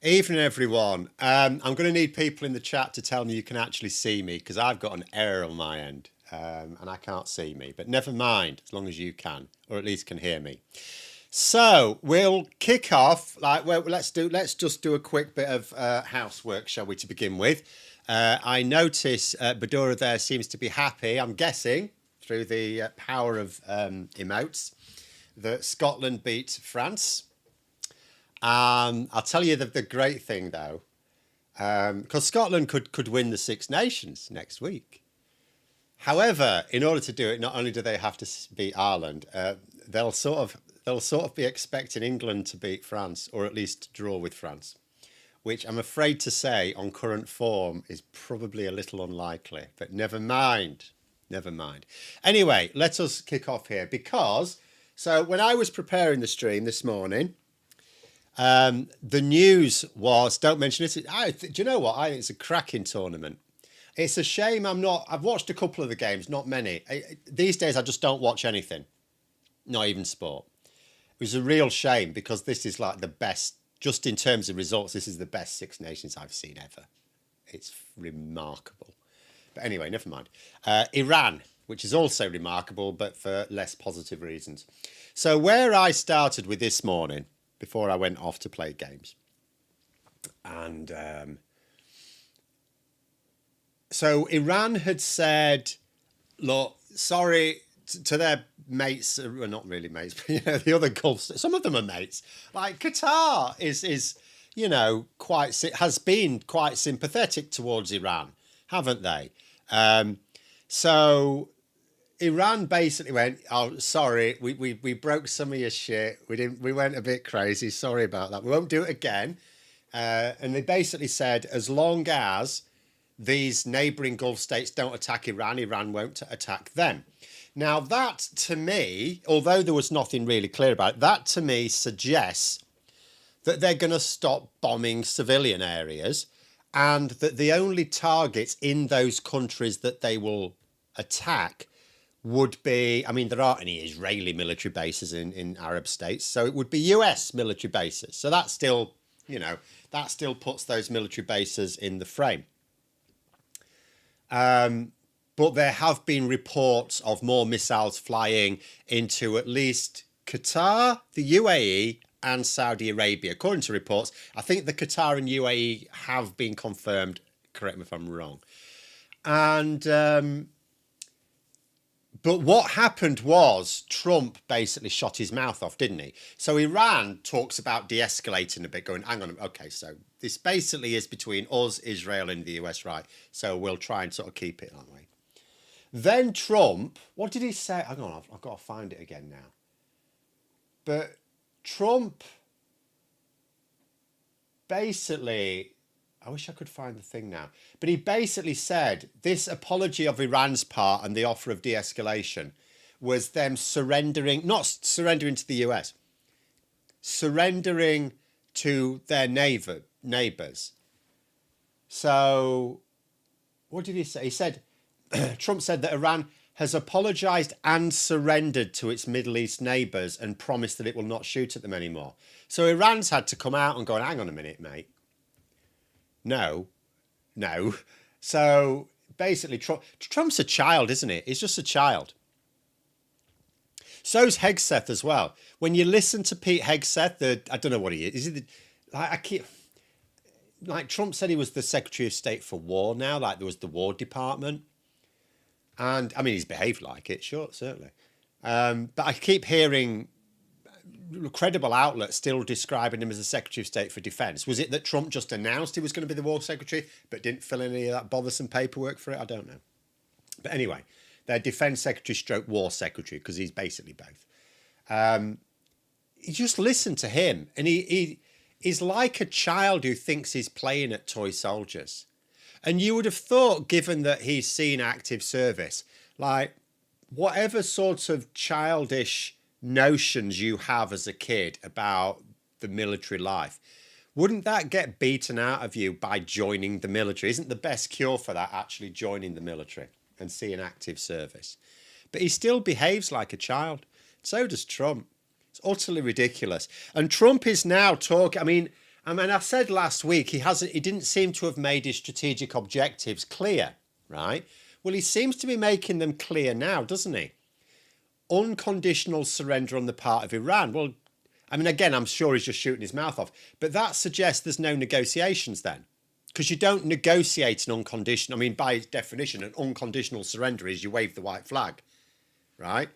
Evening, everyone. I'm going to need people in the chat to tell me you can actually see me because I've got an error on my end and I can't see me. But never mind, as long as you can, or at least can hear me. So we'll kick off. Let's just do a quick bit of housework, shall we, to begin with. I notice Badura there seems to be happy. I'm guessing through the power of emotes that Scotland beat France. I'll tell you the great thing though, because Scotland could win the Six Nations next week. However, in order to do it, not only do they have to beat Ireland, they'll sort of be expecting England to beat France, or at least draw with France, which I'm afraid to say on current form is probably a little unlikely. But never mind, never mind. Anyway, let us kick off here because when I was preparing the stream this morning. The news was, don't mention it. Do you know what? I think it's a cracking tournament. It's a shame I've watched a couple of the games, not many. These days I just don't watch anything, not even sport. It was a real shame because this is like the best, just in terms of results, this is the best Six Nations I've seen ever. It's remarkable. But anyway, never mind. Iran, which is also remarkable, but for less positive reasons. So where I started with this morning, before I went off to play games. And so Iran had said, look, sorry to their mates, well, not really mates, but the other Gulf, some of them are mates. Like Qatar is has been quite sympathetic towards Iran, haven't they? So Iran basically went, oh, sorry, we broke some of your shit. We went a bit crazy. Sorry about that. We won't do it again. And they basically said, as long as these neighbouring Gulf states don't attack Iran, Iran won't attack them. Now that to me, although there was nothing really clear about it, that to me suggests that they're going to stop bombing civilian areas and that the only targets in those countries that they will attack would be, I mean, there aren't any Israeli military bases in Arab states, so it would be US military bases. So that still, that still puts those military bases in the frame. But there have been reports of more missiles flying into at least Qatar, the UAE, and Saudi Arabia. According to reports, I think the Qatar and UAE have been confirmed. Correct me if I'm wrong. And but what happened was Trump basically shot his mouth off, didn't he? So Iran talks about de-escalating a bit, going, hang on, okay, so this basically is between us, Israel, and the US, right? So we'll try and sort of keep it that way. Then Trump, what did he say? Hang on, I've got to find it again now. But Trump basically, I wish I could find the thing now. But he basically said this apology of Iran's part and the offer of de-escalation was them surrendering, not surrendering to the US, surrendering to their neighbours. So what did he say? He said, Trump said that Iran has apologised and surrendered to its Middle East neighbours and promised that it will not shoot at them anymore. So Iran's had to come out and go, hang on a minute, mate. No. So basically, Trump's a child, isn't he? He's just a child. So's Hegseth as well. When you listen to Pete Hegseth, I don't know what he is. Is he like Trump said he was the Secretary of State for War now, like there was the War Department. And I mean, he's behaved like it, sure, certainly. But I keep hearing credible outlets still describing him as the Secretary of State for Defence. Was it that Trump just announced he was going to be the War Secretary, but didn't fill in any of that bothersome paperwork for it? I don't know. But anyway, their Defence Secretary stroke War Secretary, because he's basically both. You just listen to him, and he's like a child who thinks he's playing at toy soldiers. And you would have thought, given that he's seen active service, like whatever sort of childish notions you have as a kid about the military life, wouldn't that get beaten out of you by joining the military? Isn't the best cure for that actually joining the military and seeing active service? But he still behaves like a child. So does Trump. It's utterly ridiculous. And Trump is now talking, I mean, I mean, I said last week he didn't seem to have made his strategic objectives clear, right? Well, he seems to be making them clear now, doesn't he? Unconditional surrender on the part of Iran. Well, I mean, again, I'm sure he's just shooting his mouth off, but that suggests there's no negotiations then. Because you don't negotiate an unconditional, I mean, by its definition, an unconditional surrender is you wave the white flag, right?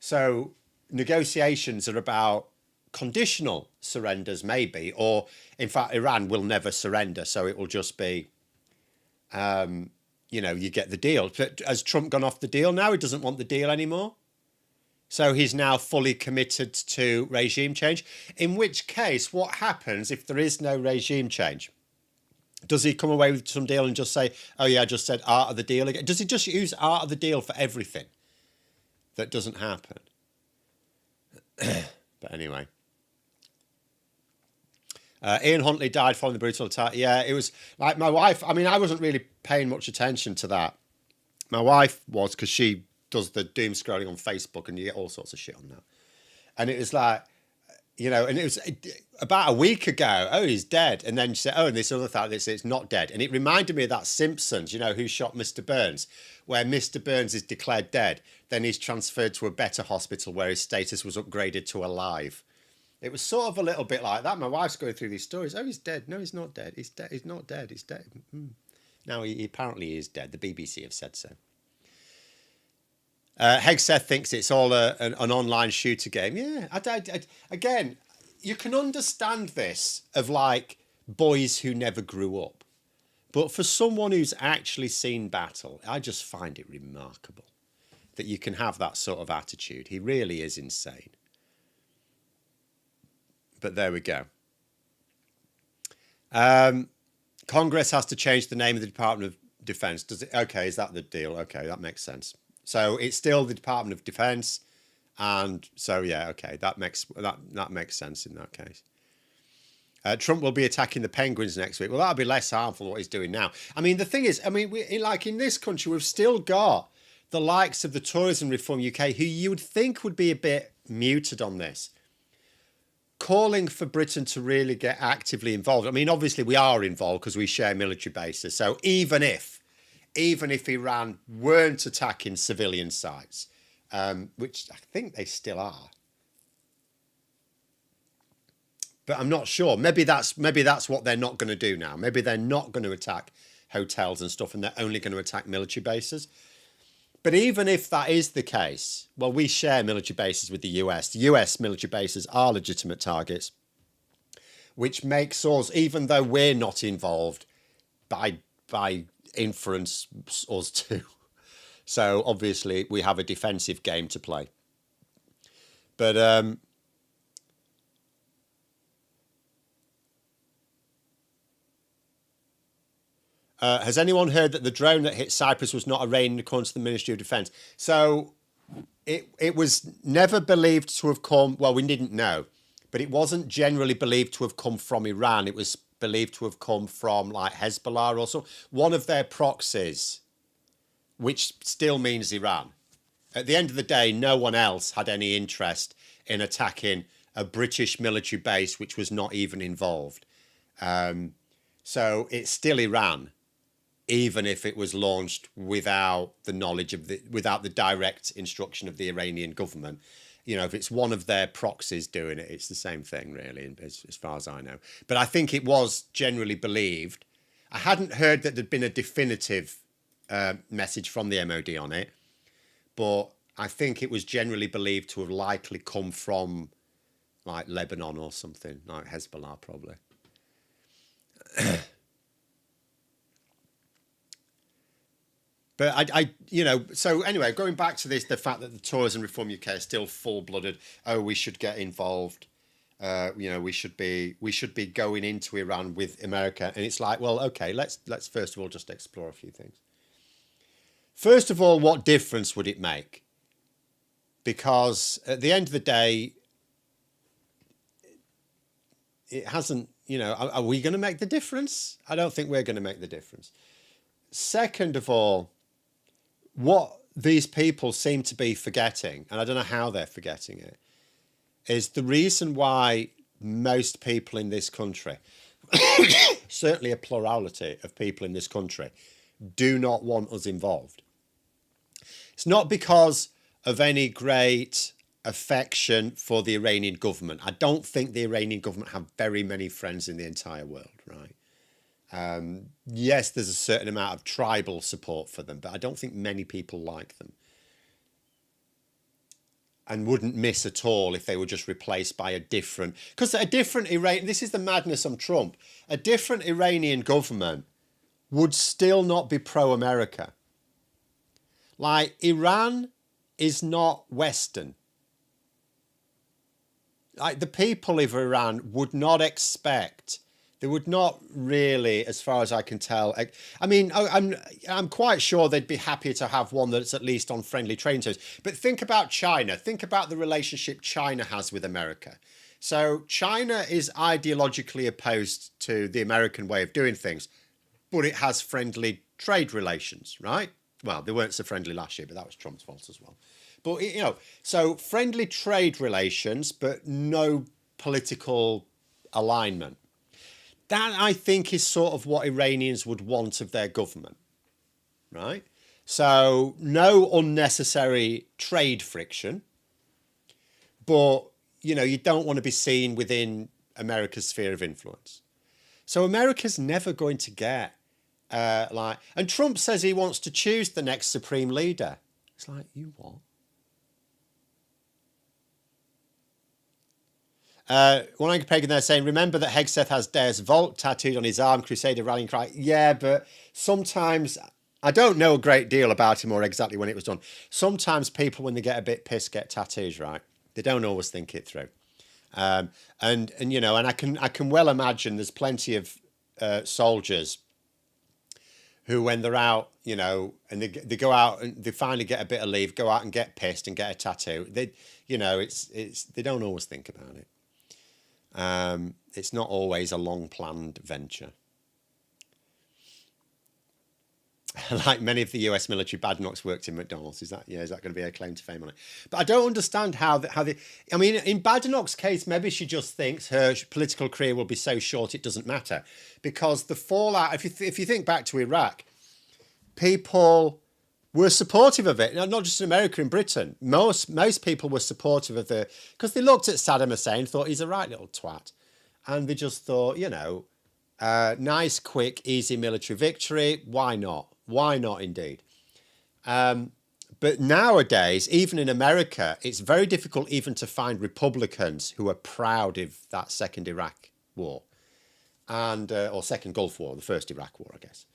So negotiations are about conditional surrenders, maybe, or in fact, Iran will never surrender. So it will just be, you get the deal. But has Trump gone off the deal now? He doesn't want the deal anymore. So he's now fully committed to regime change. In which case, what happens if there is no regime change? Does he come away with some deal and just say, oh yeah, I just said art of the deal again? Does he just use art of the deal for everything that doesn't happen? But anyway. Ian Huntley died following the brutal attack. Yeah, it was like my wife. I mean, I wasn't really paying much attention to that. My wife was, because she does the doom scrolling on Facebook and you get all sorts of shit on that. And it was like, and it was about a week ago, oh, he's dead. And then she said, oh, and this other thing, it's not dead. And it reminded me of that Simpsons, who shot Mr. Burns, where Mr. Burns is declared dead. Then he's transferred to a better hospital where his status was upgraded to alive. It was sort of a little bit like that. My wife's going through these stories. Oh, he's dead. No, he's not dead. He's dead. He's not dead. He's dead. Now, he apparently is dead. The BBC have said so. Hegseth thinks it's all an online shooter game. Yeah, again, you can understand this of like boys who never grew up. But for someone who's actually seen battle, I just find it remarkable that you can have that sort of attitude. He really is insane. But there we go. Congress has to change the name of the Department of Defense. Does it? Okay, is that the deal? Okay, that makes sense. So it's still the Department of Defense, and so yeah, okay, that makes sense in that case. Trump will be attacking the penguins next week. Well, that'll be less harmful than what he's doing now. I mean, the thing is, like in this country, we've still got the likes of the Tourism Reform UK, who you would think would be a bit muted on this, calling for Britain to really get actively involved. I mean, obviously we are involved because we share military bases. So even if Iran weren't attacking civilian sites, which I think they still are, but I'm not sure. Maybe that's what they're not going to do now. Maybe they're not going to attack hotels and stuff, and they're only going to attack military bases. But even if that is the case, well, we share military bases with the US. The US military bases are legitimate targets, which makes us, even though we're not involved, by inference, us too. So obviously we have a defensive game to play. But has anyone heard that the drone that hit Cyprus was not a rain according to the Ministry of Defence? So it was never believed to have come, well, we didn't know, but it wasn't generally believed to have come from Iran. It was believed to have come from like Hezbollah or so, one of their proxies, which still means Iran. At the end of the day, no one else had any interest in attacking a British military base, which was not even involved. So it's still Iran, even if it was launched without the knowledge of without the direct instruction of the Iranian government. If it's one of their proxies doing it, it's the same thing, really, as far as I know. But I think it was generally believed. I hadn't heard that there'd been a definitive message from the MOD on it, but I think it was generally believed to have likely come from like Lebanon or something, like Hezbollah probably. But so anyway, going back to this, the fact that the Tourism Reform UK is still full-blooded. Oh, we should get involved. We should be going into Iran with America, and it's like, well, okay, let's first of all just explore a few things. First of all, what difference would it make? Because at the end of the day, it hasn't. Are we going to make the difference? I don't think we're going to make the difference. Second of all, what these people seem to be forgetting, and I don't know how they're forgetting it, is the reason why most people in this country, certainly a plurality of people in this country, do not want us involved. It's not because of any great affection for the Iranian government. I don't think the Iranian government have very many friends in the entire world, right? Yes, there's a certain amount of tribal support for them, but I don't think many people like them. And wouldn't miss at all if they were just replaced by a different... Because a different Iranian... This is the madness on Trump. A different Iranian government would still not be pro-America. Like, Iran is not Western. Like, the people of Iran would not expect... They would not really, as far as I can tell... I mean, I'm quite sure they'd be happy to have one that's at least on friendly trading terms. But think about China. Think about the relationship China has with America. So China is ideologically opposed to the American way of doing things, but it has friendly trade relations, right? Well, they weren't so friendly last year, but that was Trump's fault as well. But, you know, so friendly trade relations, but no political alignment. That, I think, is sort of what Iranians would want of their government, right? So no unnecessary trade friction, but, you know, you don't want to be seen within America's sphere of influence. So America's never going to get, and Trump says he wants to choose the next supreme leader. It's like, you what? One Angry Pagan there saying, remember that Hegseth has Deus Volt tattooed on his arm, Crusader rallying cry. Yeah, but sometimes, I don't know a great deal about him or exactly when it was done. Sometimes people, when they get a bit pissed, get tattoos, right? They don't always think it through. And you know, and I can well imagine there's plenty of soldiers who, when they're out, you know, and they go out and they finally get a bit of leave, go out and get pissed and get a tattoo. They, you know, they don't always think about it. It's not always a long-planned venture. Like many of the US military badnocks worked in McDonald's. Is that going to be a claim to fame on it? But I don't understand how they... I mean, in Badenoch's case, maybe she just thinks her political career will be so short it doesn't matter. Because the fallout... If you think back to Iraq, people were supportive of it. Not just in America, in Britain. Most people were supportive of the... Because they looked at Saddam Hussein, thought he's a right little twat. And they just thought, you know, nice, quick, easy military victory. Why not? Why not, indeed? But nowadays, even in America, it's very difficult even to find Republicans who are proud of that second Iraq war. And or second Gulf War, the first Iraq War, I guess.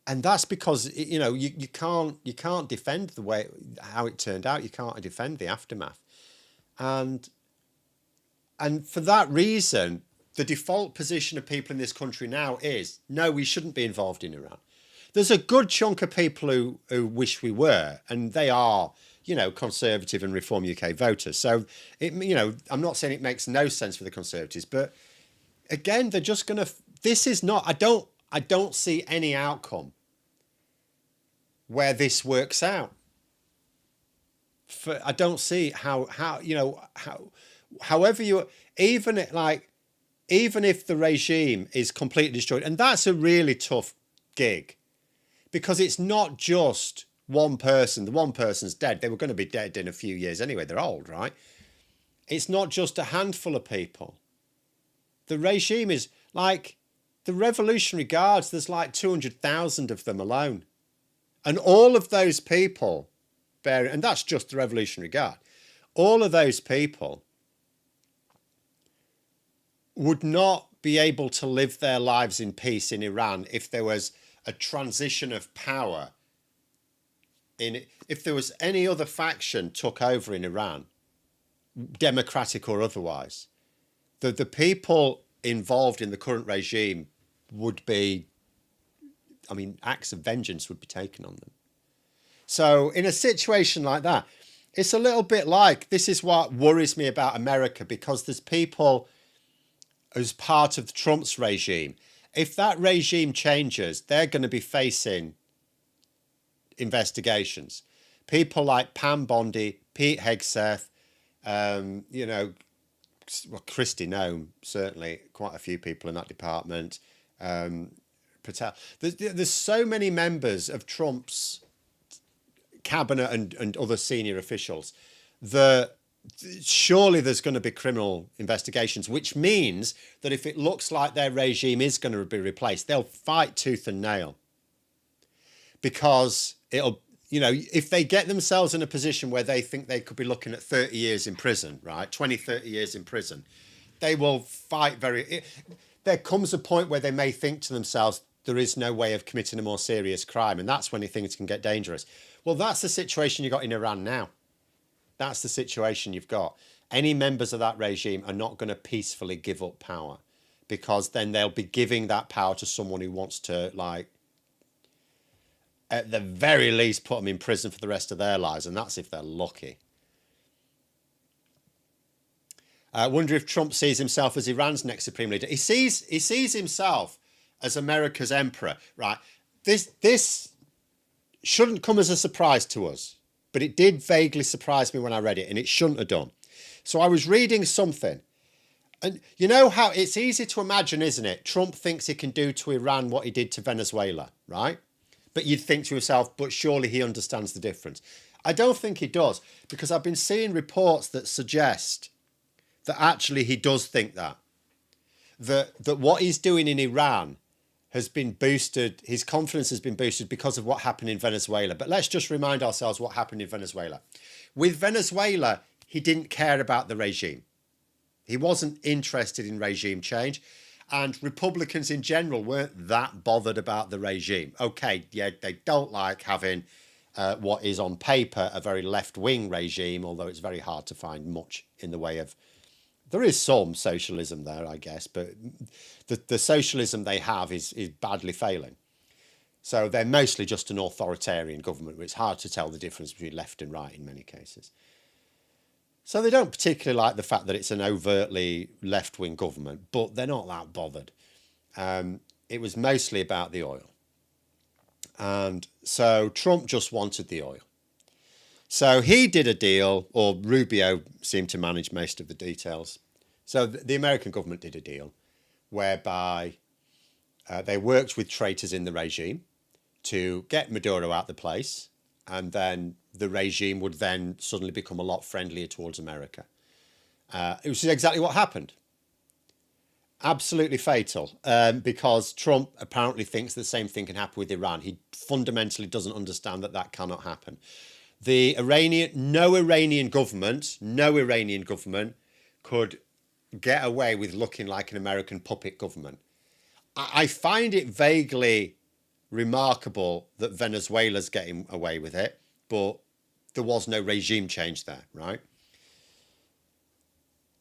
And that's because, you know, you can't defend the way how it turned out. You can't defend the aftermath, and for that reason, the default position of people in this country now is no, we shouldn't be involved in Iran. There's a good chunk of people who wish we were, and they are, you know, Conservative and Reform UK voters. So you know, I'm not saying it makes no sense for the Conservatives, but again, they're just going to. This is not. I don't see any outcome where this works out. I don't see how you know, however you, even if the regime is completely destroyed, and that's a really tough gig, because it's not just one person. The one person's dead. They were going to be dead in a few years anyway. They're old, right? It's not just a handful of people. The regime is like the Revolutionary Guards. There's like 200,000 of them alone. And all of those people, and that's just the Revolutionary Guard, all of those people would not be able to live their lives in peace in Iran if there was a transition of power. If there was any other faction took over in Iran, democratic or otherwise, the people involved in the current regime would be, I mean, acts of vengeance would be taken on them. So in a situation like that, it's a little bit like, this is what worries me about America, because there's people as part of Trump's regime. If that regime changes, they're going to be facing investigations. People like Pam Bondi, Pete Hegseth, You know, well, Christy Noam, certainly, quite a few people in that department. Patel. There's so many members of Trump's cabinet and other senior officials that surely there's going to be criminal investigations, which means that if it looks like their regime is going to be replaced, they'll fight tooth and nail, because it'll, you know, if they get themselves in a position where they think they could be looking at 30 years in prison, right, 20, 30 years in prison, they will fight there comes a point where they may think to themselves, there is no way of committing a more serious crime, and that's when things can get dangerous. Well, that's the situation you've got in Iran now. That's the situation you've got. Any members of that regime are not going to peacefully give up power, because then they'll be giving that power to someone who wants to, like, at the very least, put them in prison for the rest of their lives, and that's if they're lucky. I wonder if Trump sees himself as Iran's next supreme leader. He sees himself as America's emperor, right? This shouldn't come as a surprise to us, but it did vaguely surprise me when I read it, and it shouldn't have done. So I was reading something, and you know how it's easy to imagine, isn't it? Trump thinks he can do to Iran what he did to Venezuela, right? But you'd think to yourself, but surely he understands the difference. I don't think he does, because I've been seeing reports that suggest that actually he does think that what he's doing in Iran has been boosted, his confidence has been boosted because of what happened in Venezuela. But let's just remind ourselves what happened in Venezuela. With Venezuela, he didn't care about the regime. He wasn't interested in regime change. And Republicans in general weren't that bothered about the regime. Okay, yeah, they don't like having what is on paper a very left-wing regime, although it's very hard to find much in the way of... There is some socialism there, I guess, but the socialism they have is badly failing. So they're mostly just an authoritarian government, where it's hard to tell the difference between left and right in many cases. So they don't particularly like the fact that it's an overtly left-wing government, but they're not that bothered. It was mostly about the oil. And so Trump just wanted the oil. So he did a deal, or Rubio seemed to manage most of the details. So the American government did a deal whereby they worked with traitors in the regime to get Maduro out of the place, and then the regime would then suddenly become a lot friendlier towards America. Which is exactly what happened. Absolutely fatal, because Trump apparently thinks the same thing can happen with Iran. He fundamentally doesn't understand that that cannot happen. No Iranian government could get away with looking like an American puppet government. I find it vaguely remarkable that Venezuela's getting away with it, but there was no regime change there, right?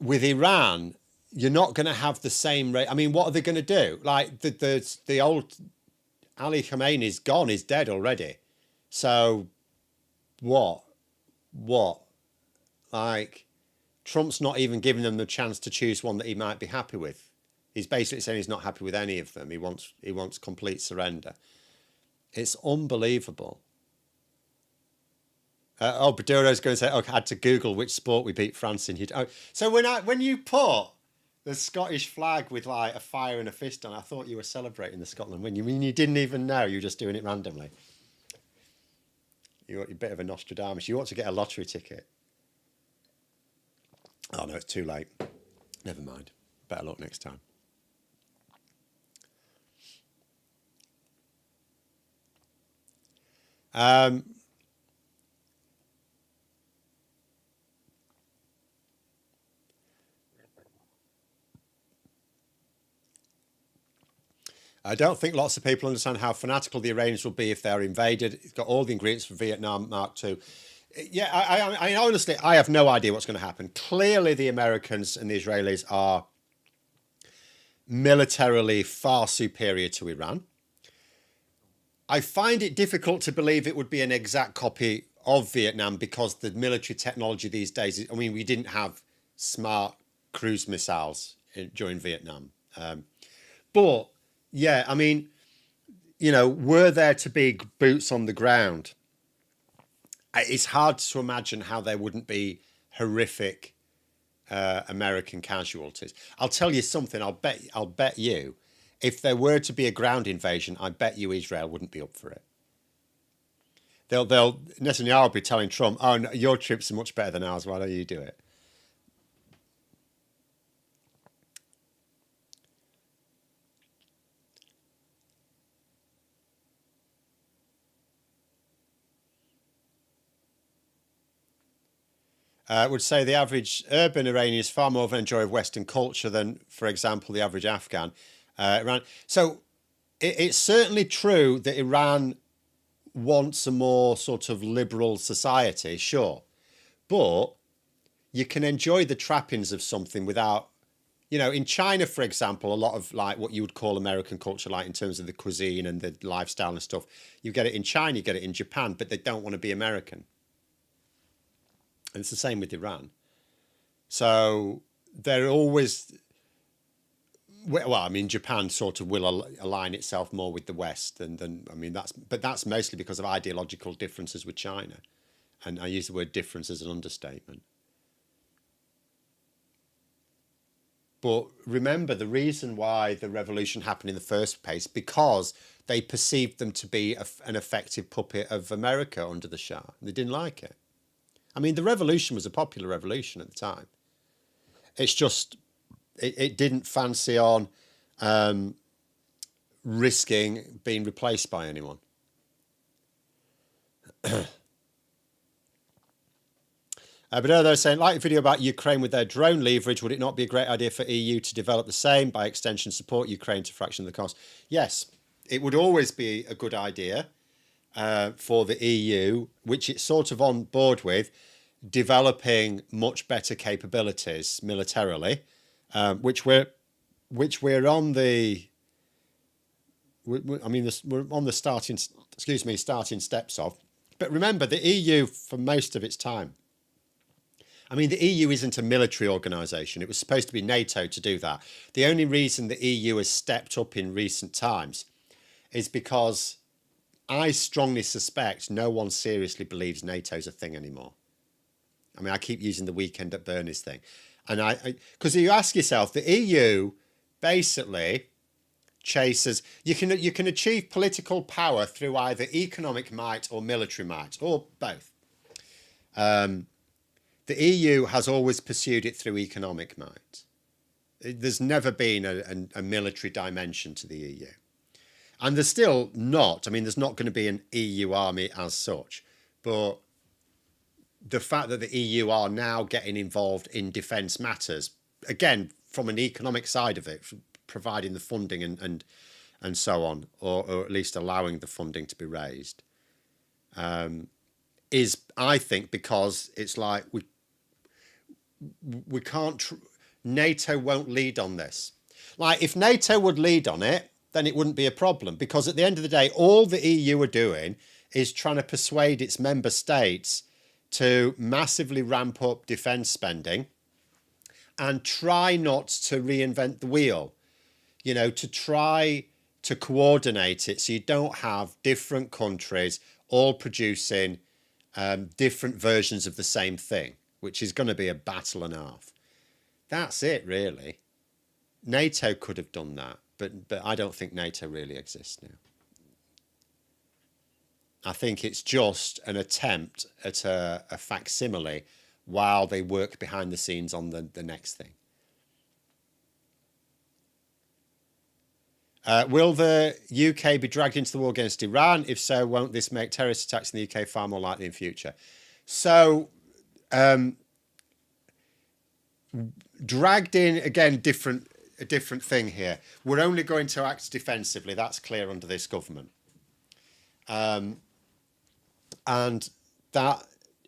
With Iran, you're not going to have the same rate. I mean, what are they going to do? Like the old Ali Khamenei's gone, he's dead already. So what? Like, Trump's not even giving them the chance to choose one that he might be happy with. He's basically saying he's not happy with any of them. He wants complete surrender. It's unbelievable. Baduro's going to say, I had to Google which sport we beat France in. So when you put the Scottish flag with like a fire and a fist on, I thought you were celebrating the Scotland win. You mean you didn't even know? You were just doing it randomly. You're a bit of a Nostradamus. You ought to get a lottery ticket. Oh no, it's too late. Never mind. Better luck next time. I don't think lots of people understand how fanatical the Iranians will be if they're invaded. It's got all the ingredients for Vietnam Mark II. Yeah, I honestly, I have no idea what's going to happen. Clearly, the Americans and the Israelis are militarily far superior to Iran. I find it difficult to believe it would be an exact copy of Vietnam, because the military technology these days, I mean, we didn't have smart cruise missiles during Vietnam. But yeah, I mean, you know, were there to be boots on the ground, it's hard to imagine how there wouldn't be horrific American casualties. I'll tell you something. I'll bet you, if there were to be a ground invasion, I bet you Israel wouldn't be up for it. They'll Netanyahu will be telling Trump, "Oh, no, your troops are much better than ours. Why don't you do it?" Would say the average urban Iranian is far more of an enjoyer of Western culture than, for example, the average Afghan. Iran. So it's certainly true that Iran wants a more sort of liberal society, sure, but you can enjoy the trappings of something without, in China, for example, a lot of like what you would call American culture, like in terms of the cuisine and the lifestyle and stuff, you get it in China, you get it in Japan, but they don't want to be American. And it's the same with Iran. So they're always, well, I mean, Japan sort of will align itself more with the West than I mean, that's mostly because of ideological differences with China. And I use the word difference as an understatement. But remember, the reason why the revolution happened in the first place, because they perceived them to be an effective puppet of America under the Shah. They didn't like it. I mean, the revolution was a popular revolution at the time. It's just, it didn't fancy on risking being replaced by anyone. But they're saying, like the video about Ukraine with their drone leverage, would it not be a great idea for EU to develop the same, by extension support Ukraine to fraction of the cost? Yes, it would always be a good idea for the EU, which it's sort of on board with, developing much better capabilities militarily, which we're on the, I mean, we're on the starting steps of. But remember, the EU, for most of its time, I mean, the EU isn't a military organisation. It was supposed to be NATO to do that. The only reason the EU has stepped up in recent times is because I strongly suspect no one seriously believes NATO's a thing anymore. I mean, I keep using the weekend at Bernie's thing. And because you ask yourself, the EU basically chases, you can achieve political power through either economic might or military might, or both. The EU has always pursued it through economic might. There's never been a military dimension to the EU. And there's still not. I mean, there's not going to be an EU army as such. But the fact that the EU are now getting involved in defence matters, again, from an economic side of it, providing the funding and so on, or at least allowing the funding to be raised, is, I think, because it's like we can't, NATO won't lead on this. Like, if NATO would lead on it, then it wouldn't be a problem, because at the end of the day, all the EU are doing is trying to persuade its member states to massively ramp up defence spending and try not to reinvent the wheel, to try to coordinate it so you don't have different countries all producing different versions of the same thing, which is going to be a battle and a half. That's it, really. NATO could have done that, but I don't think NATO really exists now. I think it's just an attempt at a facsimile while they work behind the scenes on the next thing. Will the UK be dragged into the war against Iran? If so, won't this make terrorist attacks in the UK far more likely in future? So, dragged in, again, a different thing here. We're only going to act defensively. That's clear under this government. And that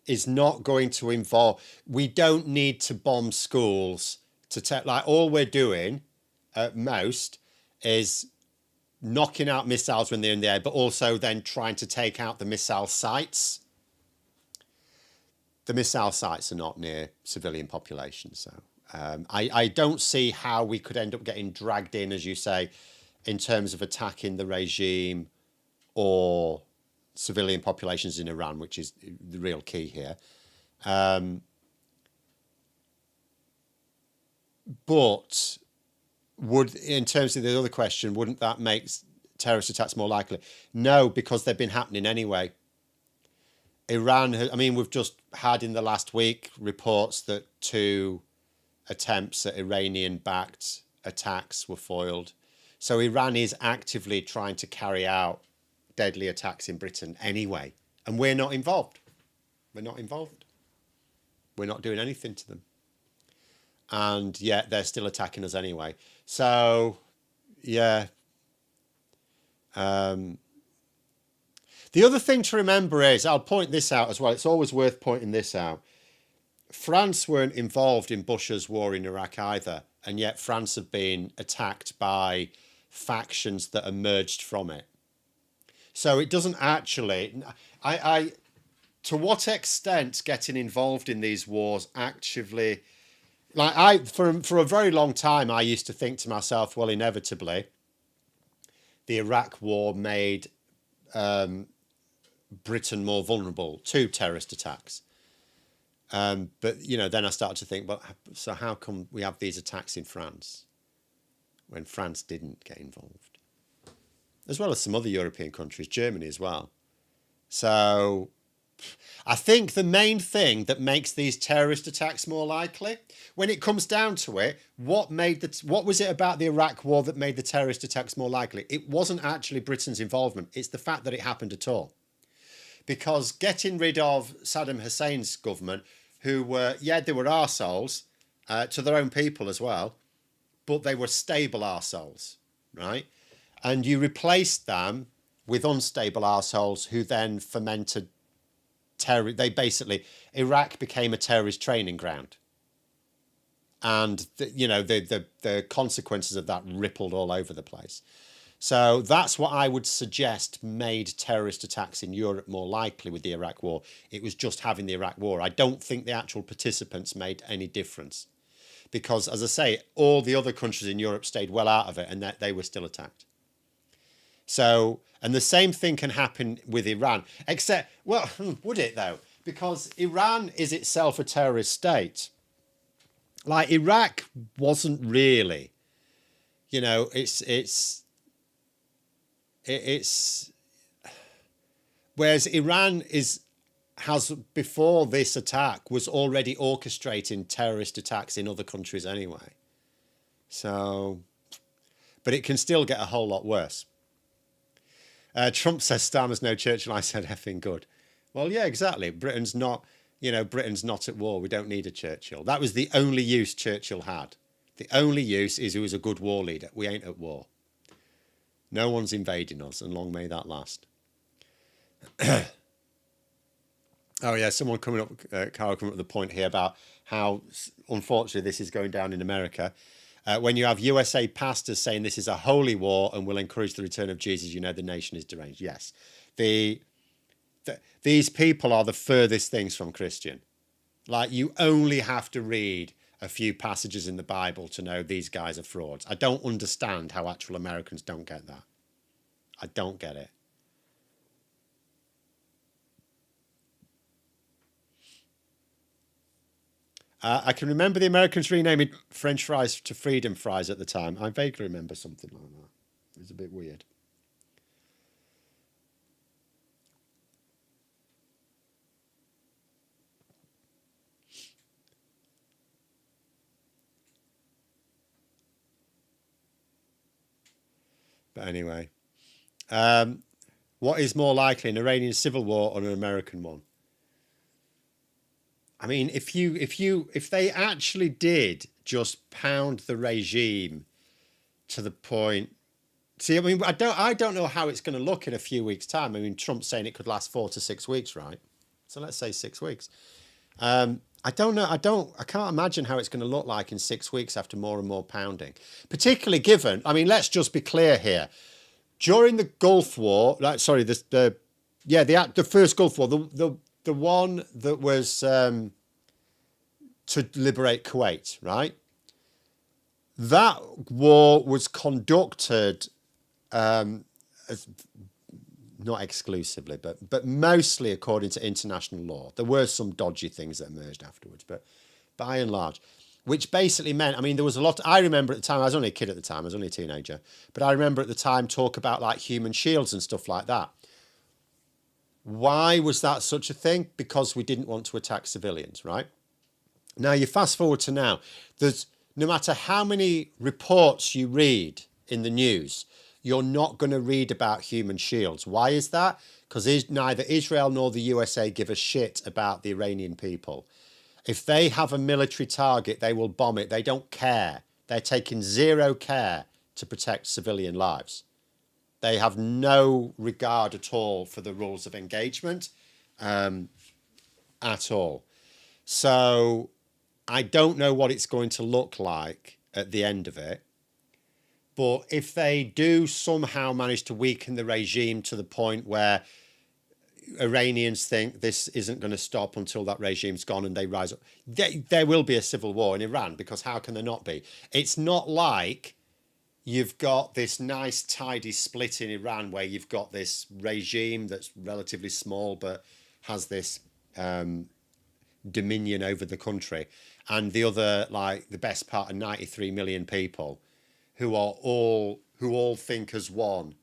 is not going to involve, we don't need to bomb schools to take, like, all we're doing at most is knocking out missiles when they're in the air, but also then trying to take out the missile sites. The missile sites are not near civilian populations, so I don't see how we could end up getting dragged in, as you say, in terms of attacking the regime or civilian populations in Iran, which is the real key here. But would, in terms of the other question, wouldn't that make terrorist attacks more likely? No, because they've been happening anyway. Iran, I mean, we've just had in the last week reports that 2 attempts at Iranian-backed attacks were foiled. So Iran is actively trying to carry out deadly attacks in Britain anyway. And we're not involved. We're not involved. We're not doing anything to them. And yet they're still attacking us anyway. So, yeah. The other thing to remember is, I'll point this out as well, it's always worth pointing this out. France weren't involved in Bush's war in Iraq either, and yet France have been attacked by factions that emerged from it. So it doesn't actually... to what extent getting involved in these wars actively... for a very long time, I used to think to myself, well, inevitably, the Iraq war made Britain more vulnerable to terrorist attacks. But, then I started to think, well, so how come we have these attacks in France when France didn't get involved? As well as some other European countries, Germany as well. So I think the main thing that makes these terrorist attacks more likely, when it comes down to it, what was it about the Iraq war that made the terrorist attacks more likely? It wasn't actually Britain's involvement. It's the fact that it happened at all. Because getting rid of Saddam Hussein's government, who were, they were arseholes to their own people as well, but they were stable arseholes, right? And you replaced them with unstable arseholes who then fomented terror. Iraq became a terrorist training ground. And, the consequences of that rippled all over the place. So that's what I would suggest made terrorist attacks in Europe more likely with the Iraq war. It was just having the Iraq war. I don't think the actual participants made any difference. Because, as I say, all the other countries in Europe stayed well out of it and that they were still attacked. So, and the same thing can happen with Iran. Except, well, would it though? Because Iran is itself a terrorist state. Like, Iraq wasn't really, it's whereas Iran has before this attack was already orchestrating terrorist attacks in other countries anyway. So, but it can still get a whole lot worse. Trump says Starmer's no Churchill. I said effing good. Well, yeah, exactly. Britain's not at war. We don't need a Churchill. That was the only use Churchill had. The only use is he was a good war leader. We ain't at war. No one's invading us, and long may that last. Oh, yeah, someone coming up, Carl, coming up with the point here about how, unfortunately, this is going down in America. When you have USA pastors saying this is a holy war and will encourage the return of Jesus, the nation is deranged. Yes. These people are the furthest things from Christian. Like, you only have to read a few passages in the Bible to know these guys are frauds. I don't understand how actual Americans don't get that. I don't get it. I can remember the Americans renaming French fries to freedom fries at the time. I vaguely remember something like that. It was a bit weird. But anyway, what is more likely, an Iranian civil war or an American one? I mean, if they actually did just pound the regime to the point, see, I mean, I don't know how it's going to look in a few weeks' time. I mean, Trump's saying it could last 4 to 6 weeks, right? So let's say 6 weeks. I don't know. I can't imagine how it's going to look like in 6 weeks after more and more pounding, particularly given, I mean, let's just be clear here. During the Gulf War, the first Gulf War, the one that was to liberate Kuwait, right? That war was conducted, as, not exclusively, but mostly according to international law. There were some dodgy things that emerged afterwards, but by and large. which basically meant, I mean, there was a lot. I remember at the time, I was only a kid at the time, I was only a teenager, but I remember at the time talk about like human shields and stuff like that. Why was that such a thing? Because we didn't want to attack civilians, right? Now you fast forward to now, there's no matter how many reports you read in the news, you're not going to read about human shields. Why is that? Because neither Israel nor the USA give a shit about the Iranian people. If they have a military target, they will bomb it. They don't care. They're taking zero care to protect civilian lives. They have no regard at all for the rules of engagement at all. So I don't know what it's going to look like at the end of it. But if they do somehow manage to weaken the regime to the point where Iranians think this isn't going to stop until that regime's gone and they rise up, there will be a civil war in Iran, because how can there not be? It's not like you've got this nice tidy split in Iran where you've got this regime that's relatively small but has this dominion over the country, and the other, like the best part of 93 million people who all think as one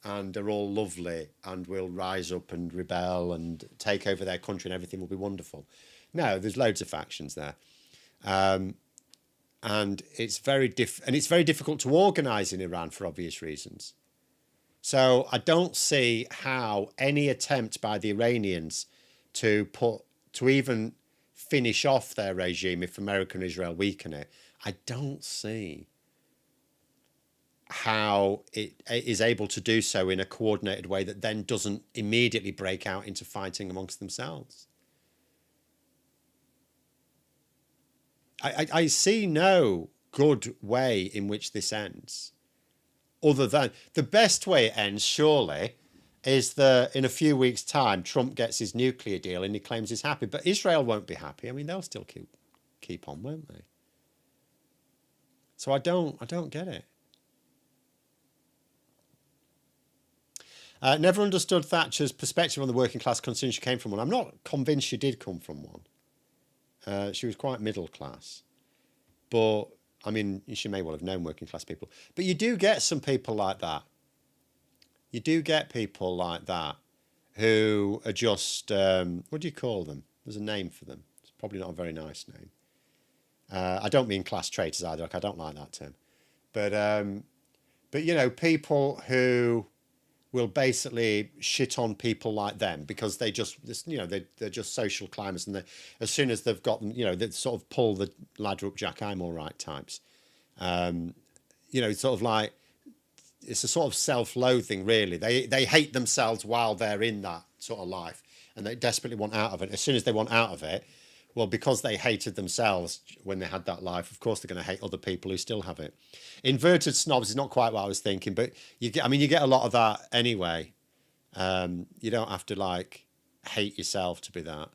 and are all lovely and will rise up and rebel and take over their country and everything will be wonderful. No, there's loads of factions there. And it's very difficult to organise in Iran for obvious reasons. So I don't see how any attempt by the Iranians to even finish off their regime, if America and Israel weaken it, I don't see how it is able to do so in a coordinated way that then doesn't immediately break out into fighting amongst themselves. I see no good way in which this ends, other than the best way it ends, surely, is that in a few weeks' time, Trump gets his nuclear deal and he claims he's happy. But Israel won't be happy. I mean, they'll still keep on, won't they? So I don't get it. Never understood Thatcher's perspective on the working class, considering she came from one. I'm not convinced she did come from one. She was quite middle class. But, I mean, she may well have known working class people. But you do get some people like that. You do get people like that who are just, what do you call them? There's a name for them. It's probably not a very nice name. I don't mean class traitors either. Like, I don't like that term. But you know, people who will basically shit on people like them because they just, you know, they're just social climbers, and as soon as they've got them, you know, they sort of pull the ladder up Jack, I'm all right types. You know, sort of like, it's a sort of self-loathing, really. They hate themselves while they're in that sort of life, and they desperately want out of it. As soon as they want out of it, well, because they hated themselves when they had that life, of course they're going to hate other people who still have it. Inverted snobs is not quite what I was thinking, but you get a lot of that anyway. You don't have to like hate yourself to be that.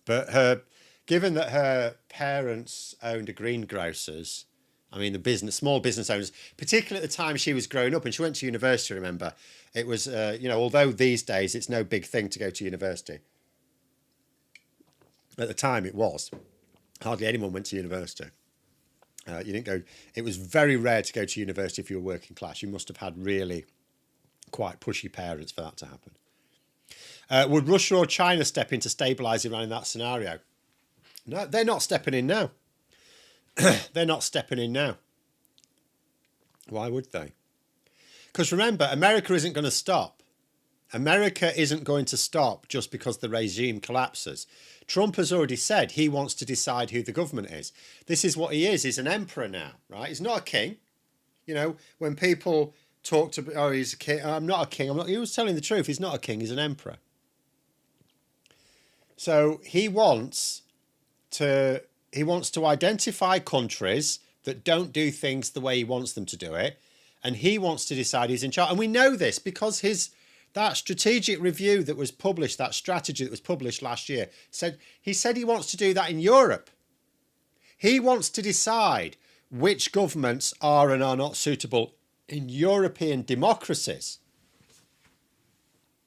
But given that her parents owned a greengrocer's, I mean, small business owners, particularly at the time she was growing up, and she went to university, remember, it was, you know, although these days it's no big thing to go to university. At the time it was. Hardly anyone went to university. You didn't go. It was very rare to go to university if you were working class. You must have had really quite pushy parents for that to happen. Would Russia or China step in to stabilise Iran in that scenario? No, they're not stepping in now. They're not stepping in now. Why would they? Because remember, America isn't going to stop. America isn't going to stop just because the regime collapses. Trump has already said he wants to decide who the government is. This is what he is. He's an emperor now, right? He's not a king. You know, when people talk to, oh, he's a king. I'm not a king. He was telling the truth. He's not a king. He's an emperor. So he wants to identify countries that don't do things the way he wants them to do it. And he wants to decide who's in charge. And we know this because that strategic review that was published, that strategy that was published last year, he said he wants to do that in Europe. He wants to decide which governments are and are not suitable in European democracies.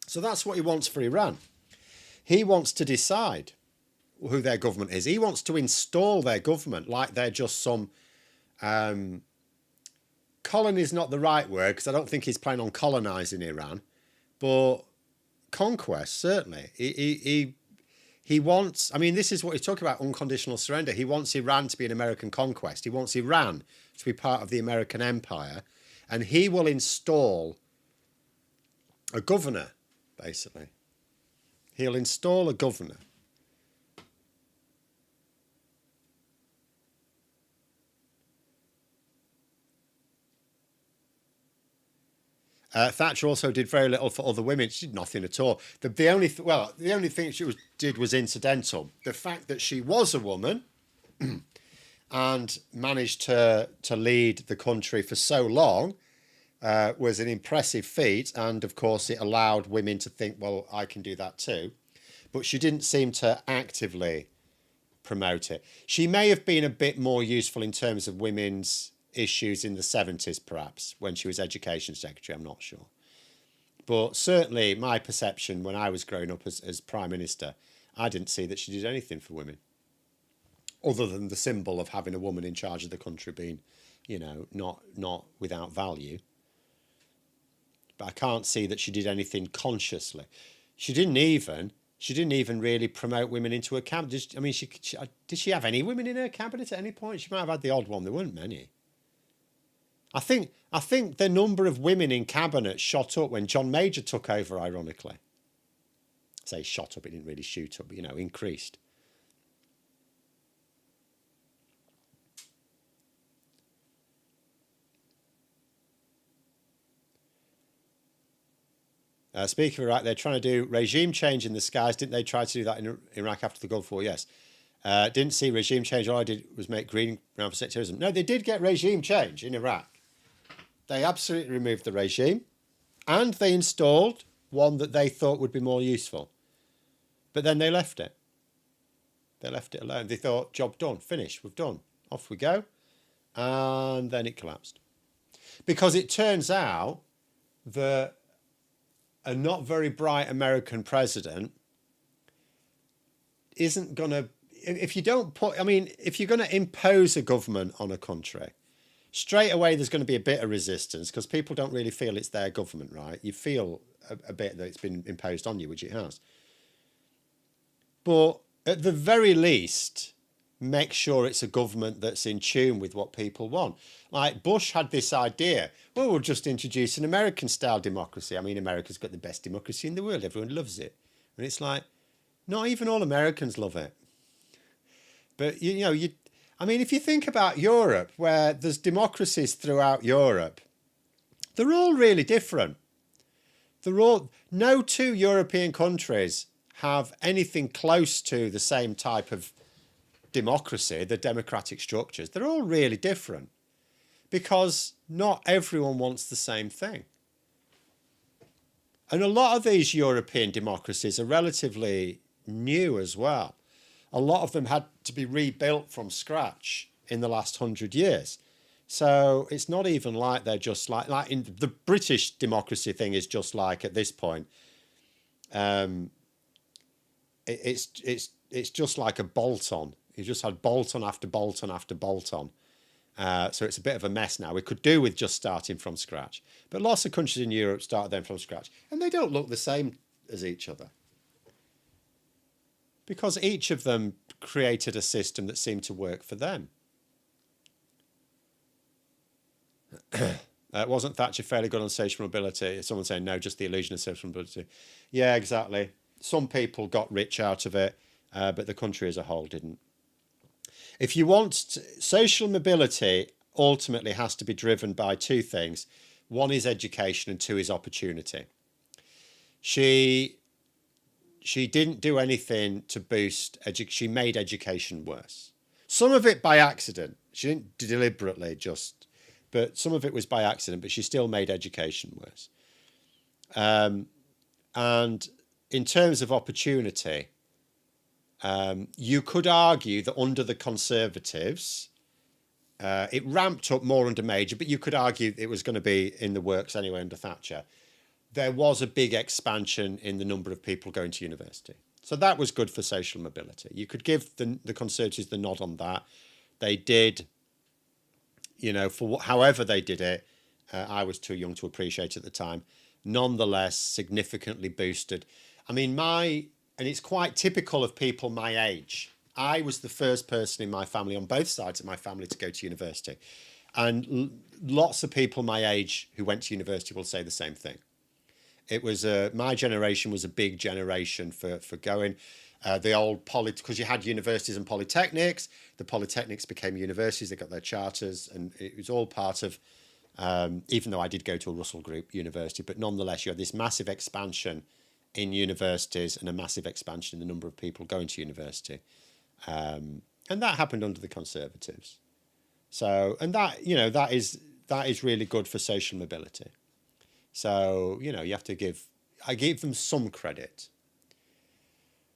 So that's what he wants for Iran. He wants to decide who their government is. He wants to install their government like they're just some colony is not the right word, because I don't think he's planning on colonizing Iran, but conquest, certainly. He wants, I mean, this is what he's talking about, unconditional surrender. He wants Iran to be an American conquest. He wants Iran to be part of the American empire, and he will install a governor, basically. He'll install a governor. Thatcher also did very little for other women. She did nothing at all. The only thing she did was incidental. The fact that she was a woman and managed to lead the country for so long was an impressive feat. And of course, it allowed women to think, well, I can do that too. But she didn't seem to actively promote it. She may have been a bit more useful in terms of women's issues in the 70s, perhaps, when she was education secretary. I'm not sure. But certainly my perception when I was growing up as Prime Minister, I didn't see that she did anything for women, other than the symbol of having a woman in charge of the country being, you know, not without value. But I can't see that she did anything consciously. She didn't even really promote women into her cabinet. Did she have any women in her cabinet at any point? She might have had the odd one. There weren't many. I think the number of women in cabinet shot up when John Major took over, ironically. I say shot up, it didn't really shoot up, but, you know, increased. Speaking of Iraq, they're trying to do regime change in the skies. Didn't they try to do that in Iraq after the Gulf War? Yes. Didn't see regime change. All I did was make green ground for sectarianism. No, they did get regime change in Iraq. They absolutely removed the regime, and they installed one that they thought would be more useful. But then they left it. They left it alone. They thought, job done, finished, we've done. Off we go. And then it collapsed. Because it turns out that a not very bright American president isn't going to, if you're going to impose a government on a country, straight away there's going to be a bit of resistance because people don't really feel it's their government, right? You feel a bit that it's been imposed on you, which it has. But at the very least, make sure it's a government that's in tune with what people want. Like Bush had this idea, well, we'll just introduce an American-style democracy. I mean, America's got the best democracy in the world. Everyone loves it. And it's like, not even all Americans love it. But, if you think about Europe, where there's democracies throughout Europe, they're all really different. No two European countries have anything close to the same type of democracy, the democratic structures. They're all really different because not everyone wants the same thing. And a lot of these European democracies are relatively new as well. A lot of them had to be rebuilt from scratch in the last 100 years. So it's not even like they're just like in the British democracy thing is just like at this point. It's just like a bolt-on. You just had bolt-on after bolt-on after bolt-on. So it's a bit of a mess now. We could do with just starting from scratch. But lots of countries in Europe start them from scratch. And they don't look the same as each other. Because each of them created a system that seemed to work for them. Wasn't Thatcher fairly good on social mobility? Someone saying, no, just the illusion of social mobility. Yeah, exactly. Some people got rich out of it, but the country as a whole didn't. If you want social mobility, ultimately has to be driven by two things. One is education and two is opportunity. She didn't do anything to boost she made education worse. Some of it by accident. She didn't deliberately but some of it was by accident, but she still made education worse. And in terms of opportunity, you could argue that under the Conservatives, it ramped up more under Major, but you could argue it was going to be in the works anyway under Thatcher. There was a big expansion in the number of people going to university. So that was good for social mobility. You could give the Conservatives the nod on that. They did, for however they did it. I was too young to appreciate at the time. Nonetheless, significantly boosted. I mean, and it's quite typical of people my age. I was the first person in my family, on both sides of my family, to go to university. And lots of people my age who went to university will say the same thing. It was my generation was a big generation for going. The old because you had universities and polytechnics. The polytechnics became universities. They got their charters, and it was all part of. Even though I did go to a Russell Group university, but nonetheless, you had this massive expansion in universities and a massive expansion in the number of people going to university, and that happened under the Conservatives. So, and that is really good for social mobility. So, you have to I give them some credit.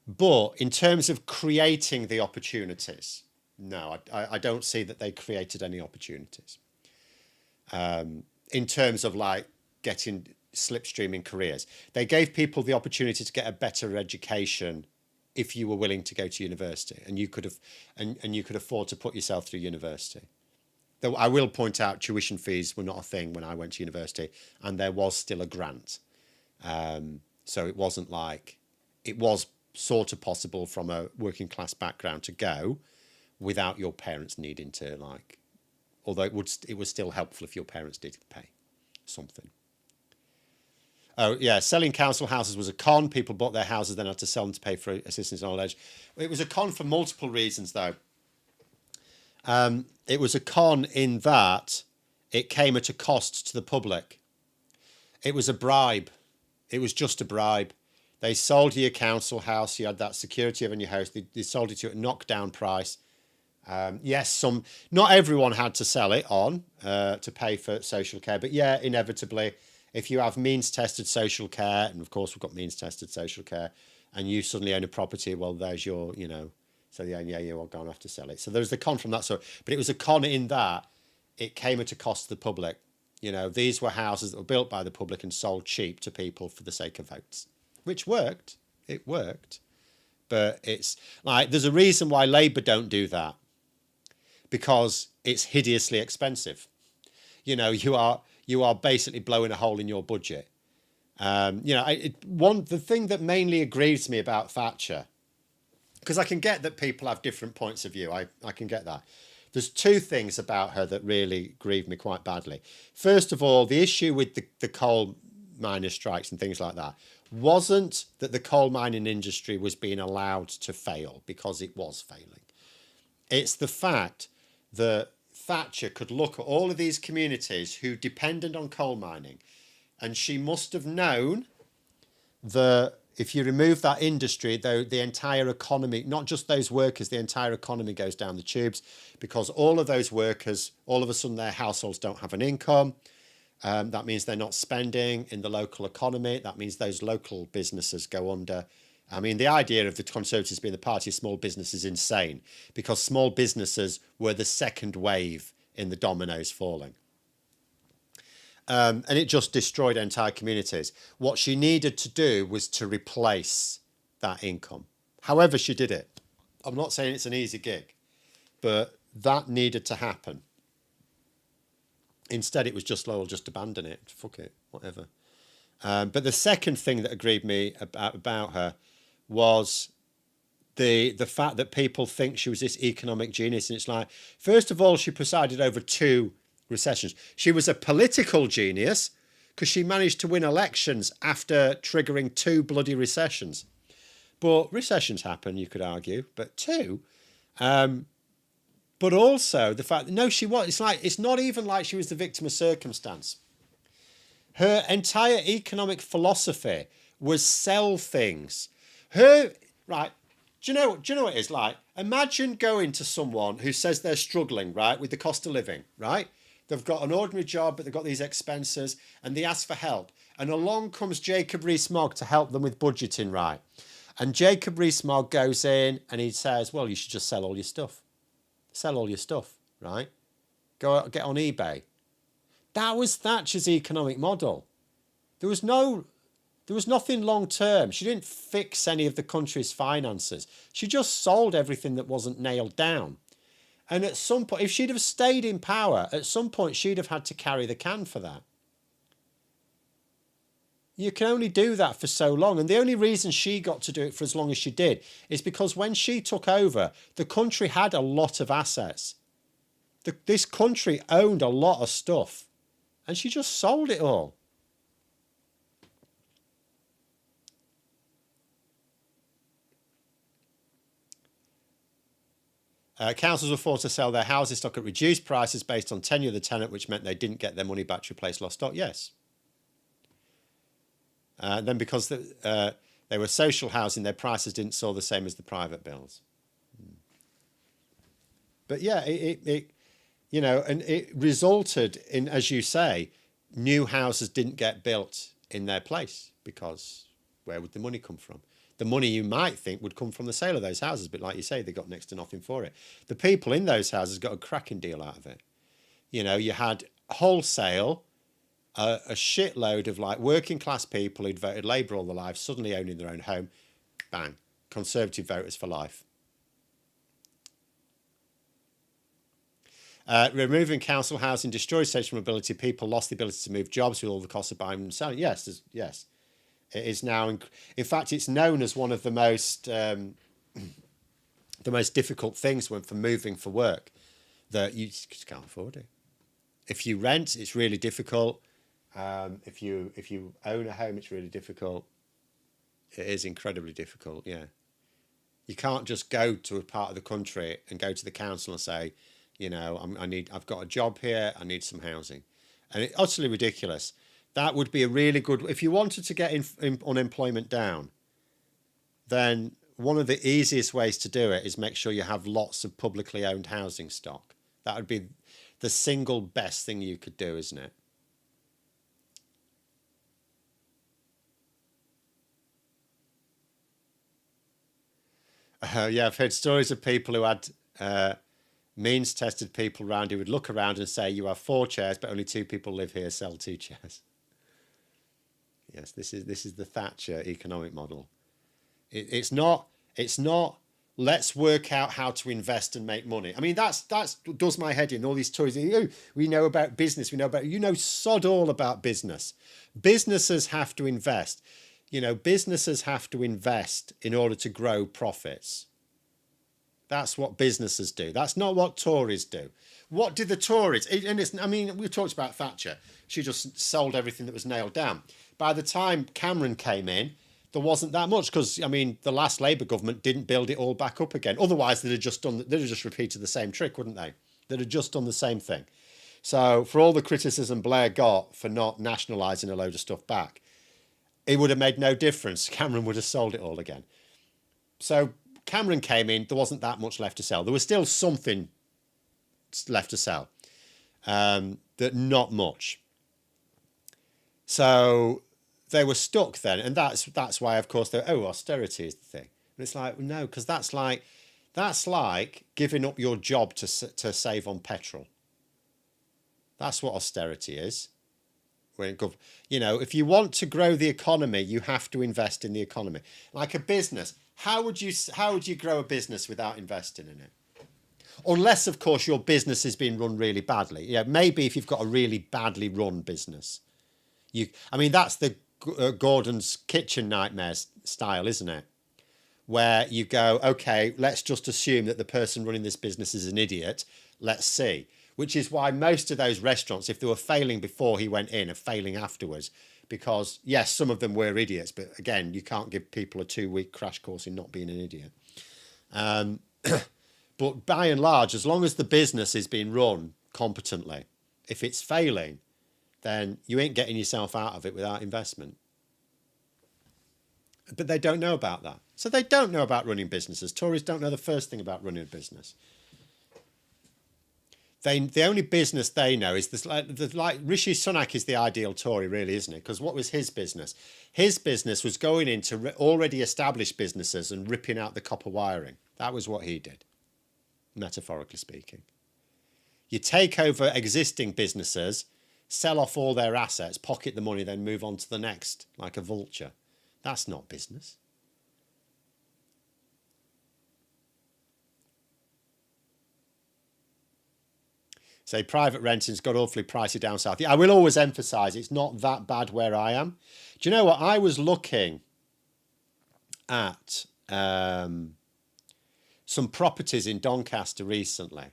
But in terms of creating the opportunities, no, I don't see that they created any opportunities. In terms of getting slipstreaming careers, they gave people the opportunity to get a better education if you were willing to go to university, and you could have, and you could afford to put yourself through university. Though I will point out, tuition fees were not a thing when I went to university, and there was still a grant. So it wasn't it was sort of possible from a working class background to go without your parents needing to although it was still helpful if your parents did pay something. Oh yeah, selling council houses was a con. People bought their houses, then had to sell them to pay for assistance and old age. It was a con for multiple reasons, though. It was a con in that it came at a cost to the public. It was a bribe. It was just a bribe. They sold you your council house. You had that security of in your house. They sold it to you at a knockdown price. Yes, not everyone had to sell it on to pay for social care, but yeah, inevitably, if you have means-tested social care, and of course we've got means-tested social care, and you suddenly own a property, well, there's your, so yeah, you're going to have to sell it. So there's the con from that sort, but it was a con in that it came at a cost to the public. These were houses that were built by the public and sold cheap to people for the sake of votes, which worked. It worked, but it's there's a reason why Labour don't do that. Because it's hideously expensive. You are basically blowing a hole in your budget. The thing that mainly aggrieves me about Thatcher, because I can get that people have different points of view. I can get that. There's two things about her that really grieve me quite badly. First of all, the issue with the coal miner strikes and things like that wasn't that the coal mining industry was being allowed to fail, because it was failing. It's the fact that Thatcher could look at all of these communities who depended on coal mining, and she must have known that if you remove that industry, though, the entire economy, not just those workers, the entire economy goes down the tubes, because all of those workers, all of a sudden their households don't have an income. That means they're not spending in the local economy. That means those local businesses go under. I mean, the idea of the Conservatives being the party of small business is insane, because small businesses were the second wave in the dominoes falling. And it just destroyed entire communities. What she needed to do was to replace that income. However she did it. I'm not saying it's an easy gig, but that needed to happen. Instead, it was just, just abandon it. Fuck it, whatever. But the second thing that aggrieved me about her was the fact that people think she was this economic genius. And it's first of all, she presided over 2 recessions. She was a political genius because she managed to win elections after triggering 2 bloody recessions. But recessions happen, you could argue, but 2. But also the fact that, no, she was, it's not even like she was the victim of circumstance. Her entire economic philosophy was sell things. Do you know what it is like? Imagine going to someone who says they're struggling, right, with the cost of living, right? They've got an ordinary job, but they've got these expenses, and they ask for help. And along comes Jacob Rees-Mogg to help them with budgeting, right? And Jacob Rees-Mogg goes in and he says, well, you should just sell all your stuff. Sell all your stuff, right? Go out, get on eBay. That was Thatcher's economic model. There was no There was nothing long term. She didn't fix any of the country's finances. She just sold everything that wasn't nailed down. And at some point, if she'd have stayed in power, at some point she'd have had to carry the can for that. You can only do that for so long. And the only reason she got to do it for as long as she did is because when she took over, the country had a lot of assets. This country owned a lot of stuff. And she just sold it all. Councils were forced to sell their housing stock at reduced prices based on tenure of the tenant, which meant they didn't get their money back to replace lost stock. Yes. Then because they were social housing, their prices didn't soar the same as the private bills. But yeah, it you know, and it resulted in, as you say, new houses didn't get built in their place because where would the money come from? The money you might think would come from the sale of those houses, but like you say, they got next to nothing for it. The people in those houses got a cracking deal out of it. You know, you had wholesale, a shitload of like working class people who'd voted Labour all their lives suddenly owning their own home. Bang. Conservative voters for life. Removing council housing destroys social mobility. People lost the ability to move jobs with all the costs of buying and selling. Yes, yes. It is now, in fact, it's known as one of the most difficult things for moving for work, that you just can't afford it. If you rent, it's really difficult. If you own a home, it's really difficult. It is incredibly difficult. Yeah, you can't just go to a part of the country and go to the council and say, you know, I've got a job here, I need some housing, and it's utterly ridiculous. That would be a really good, if you wanted to get unemployment down, then one of the easiest ways to do it is make sure you have lots of publicly owned housing stock. That would be the single best thing you could do, isn't it? Yeah, I've heard stories of people who had means tested people around who would look around and say, you have 4 chairs, but only 2 people live here, sell 2 chairs. Yes, this is the Thatcher economic model. It's not let's work out how to invest and make money. I mean, that's does my head in, all these Tories. Oh, we know about business, we know about, you know, sod all about business. Businesses have to invest. You know, businesses have to invest in order to grow profits. That's what businesses do. That's not what Tories do. What did the Tories? And it's, I mean, we talked about Thatcher. She just sold everything that was nailed down. By the time Cameron came in, there wasn't that much because, I mean, the last Labour government didn't build it all back up again. Otherwise, they'd have just repeated the same trick, wouldn't they? They'd have just done the same thing. So for all the criticism Blair got for not nationalising a load of stuff back, it would have made no difference. Cameron would have sold it all again. So Cameron came in, there wasn't that much left to sell. There was still something left to sell, but not much. So they were stuck then, and that's why, of course, austerity is the thing. And it's like, no, because that's like giving up your job to save on petrol. That's what austerity is. You know, if you want to grow the economy, you have to invest in the economy. Like a business, how would you grow a business without investing in it? Unless, of course, your business is being run really badly. Yeah, maybe if you've got a really badly run business, I mean, that's the Gordon's kitchen nightmares style, isn't it? Where you go, okay, let's just assume that the person running this business is an idiot. Let's see. Which is why most of those restaurants, if they were failing before he went in, are failing afterwards. Because, yes, some of them were idiots, but again, you can't give people a 2-week crash course in not being an idiot. But by and large, as long as the business is being run competently, if it's failing, then you ain't getting yourself out of it without investment. But they don't know about that. So they don't know about running businesses. Tories don't know the first thing about running a business. The only business they know is this. Like Rishi Sunak is the ideal Tory, really, isn't it? Because what was his business? His business was going into already established businesses and ripping out the copper wiring. That was what he did, metaphorically speaking. You take over existing businesses, sell off all their assets, pocket the money, then move on to the next, like a vulture. That's not business. Say private renting's got awfully pricey down south. Yeah, I will always emphasise it's not that bad where I am. Do you know what? I was looking at some properties in Doncaster recently,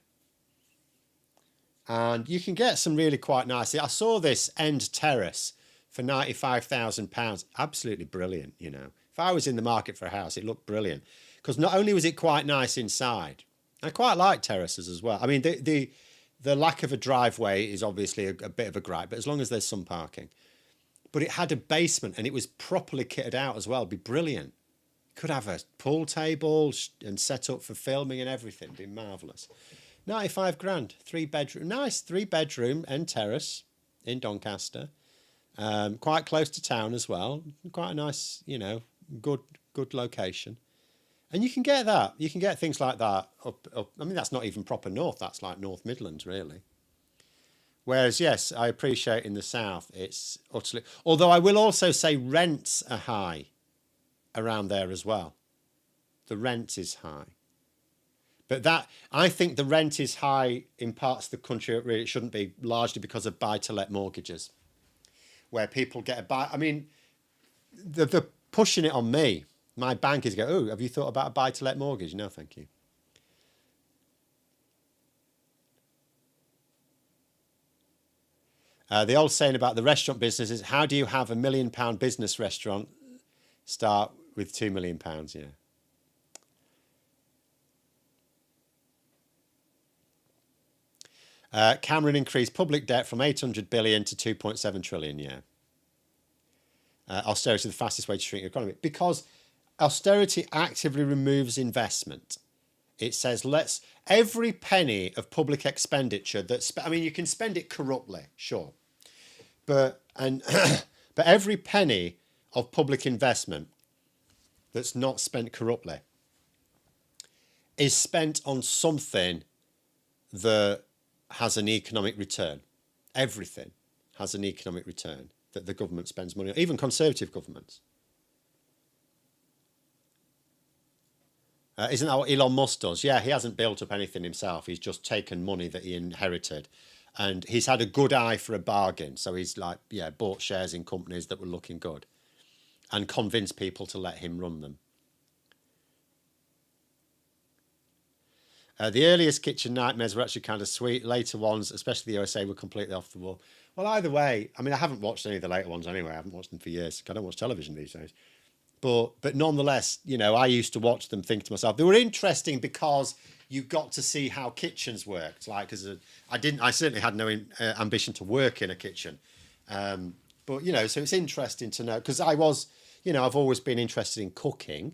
and you can get some really quite nice. I saw this end terrace for £95,000. Absolutely brilliant, you know. If I was in the market for a house, it looked brilliant because not only was it quite nice inside, I quite like terraces as well. I mean, the lack of a driveway is obviously a bit of a gripe, but as long as there's some parking. But it had a basement and it was properly kitted out as well. It'd be brilliant. Could have a pool table and set up for filming and everything. It'd be marvellous. 95 grand, 3-bedroom, nice 3-bedroom end terrace in Doncaster. Quite close to town as well. Quite a nice, you know, good location. And you can get that. You can get things like that up. I mean, that's not even proper north. That's like North Midlands, really. Whereas, yes, I appreciate in the south, it's utterly... Although I will also say rents are high around there as well. The rent is high. But that, I think the rent is high in parts of the country. It really shouldn't be, largely because of buy-to-let mortgages, where people get a buy. I mean, they're pushing it on me. My bank is going, oh, have you thought about a buy-to-let mortgage? No, thank you. The old saying about the restaurant business is, how do you have £1 million business restaurant start with £2 million? Yeah. Cameron increased public debt from 800 billion to 2.7 trillion. Yeah. Austerity, the fastest way to shrink the economy, because austerity actively removes investment. It says every penny of public expenditure I mean, you can spend it corruptly, sure, but every penny of public investment that's not spent corruptly is spent on something that has an economic return. Everything has an economic return that the government spends money on, even conservative governments. Isn't that what Elon Musk does? Yeah, he hasn't built up anything himself. He's just taken money that he inherited. And he's had a good eye for a bargain. So he's bought shares in companies that were looking good and convinced people to let him run them. The earliest kitchen nightmares were actually kind of sweet. Later ones, especially the USA, were completely off the wall. Well, either way, I mean, I haven't watched any of the later ones anyway. I haven't watched them for years. I don't watch television these days. But nonetheless, you know, I used to watch them, think to myself, they were interesting because you got to see how kitchens worked. Like, I certainly had no ambition to work in a kitchen. But, you know, so it's interesting to know, because I've always been interested in cooking.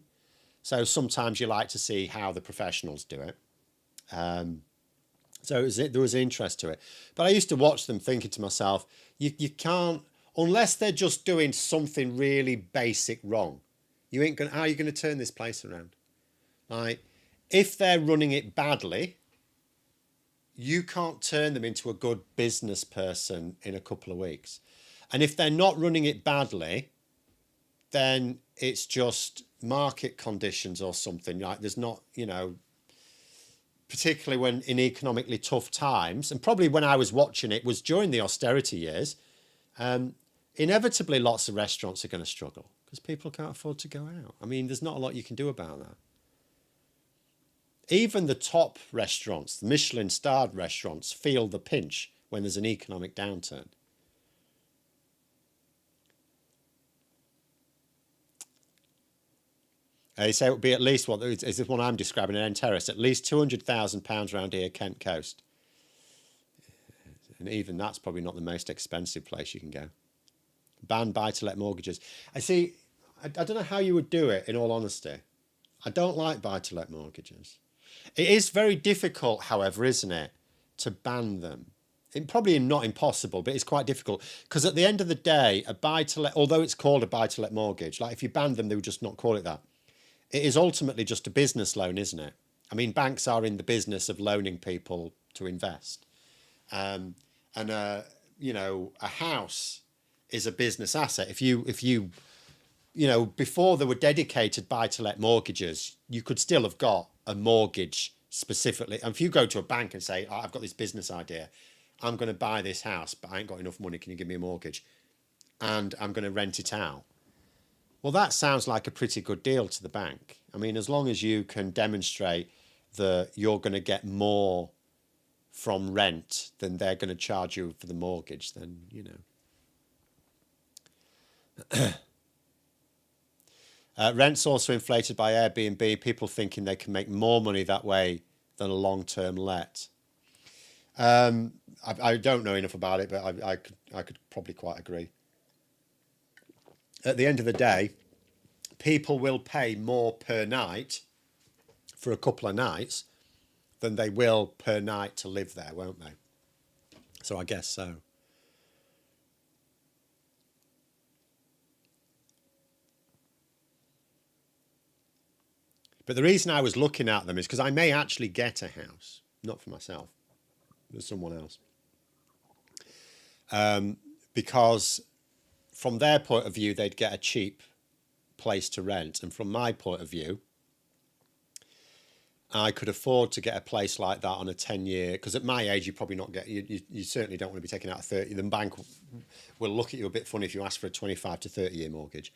So sometimes you like to see how the professionals do it. So there was interest to it. But I used to watch them thinking to myself, you can't, unless they're just doing something really basic wrong, how are you going to turn this place around? Like, if they're running it badly, you can't turn them into a good business person in a couple of weeks. And if they're not running it badly, then it's just market conditions or something. Like, there's not, you know, particularly when in economically tough times, and probably when I was watching it was during the austerity years, inevitably lots of restaurants are going to struggle because people can't afford to go out. I mean, there's not a lot you can do about that. Even the top restaurants, the Michelin-starred restaurants, feel the pinch when there's an economic downturn. They say it would be at least, is this one I'm describing, an end terrace, at least £200,000 around here, Kent Coast. And even that's probably not the most expensive place you can go. Ban buy-to-let mortgages. I don't know how you would do it, in all honesty. I don't like buy-to-let mortgages. It is very difficult, however, isn't it, to ban them? Probably not impossible, but it's quite difficult. Because at the end of the day, a buy-to-let, although it's called a buy-to-let mortgage, like if you banned them, they would just not call it that. It is ultimately just a business loan, isn't it? I mean, banks are in the business of loaning people to invest. You know, a house is a business asset. If you you know, before there were dedicated buy-to-let mortgages, you could still have got a mortgage specifically. And if you go to a bank and say, oh, I've got this business idea, I'm going to buy this house, but I ain't got enough money, can you give me a mortgage? And I'm going to rent it out. Well, that sounds like a pretty good deal to the bank. I mean, as long as you can demonstrate that you're going to get more from rent than they're going to charge you for the mortgage, then, you know. Rent's also inflated by Airbnb, people thinking they can make more money that way than a long-term let. I don't know enough about it, but I could probably quite agree. At the end of the day, people will pay more per night for a couple of nights than they will per night to live there, won't they? So I guess so. But the reason I was looking at them is because I may actually get a house, not for myself, for someone else. Because from their point of view, they'd get a cheap place to rent. And from my point of view, I could afford to get a place like that on a 10-year, because at my age, you probably not get, you certainly don't want to be taking out a 30. The bank will look at you a bit funny if you ask for a 25 to 30-year mortgage.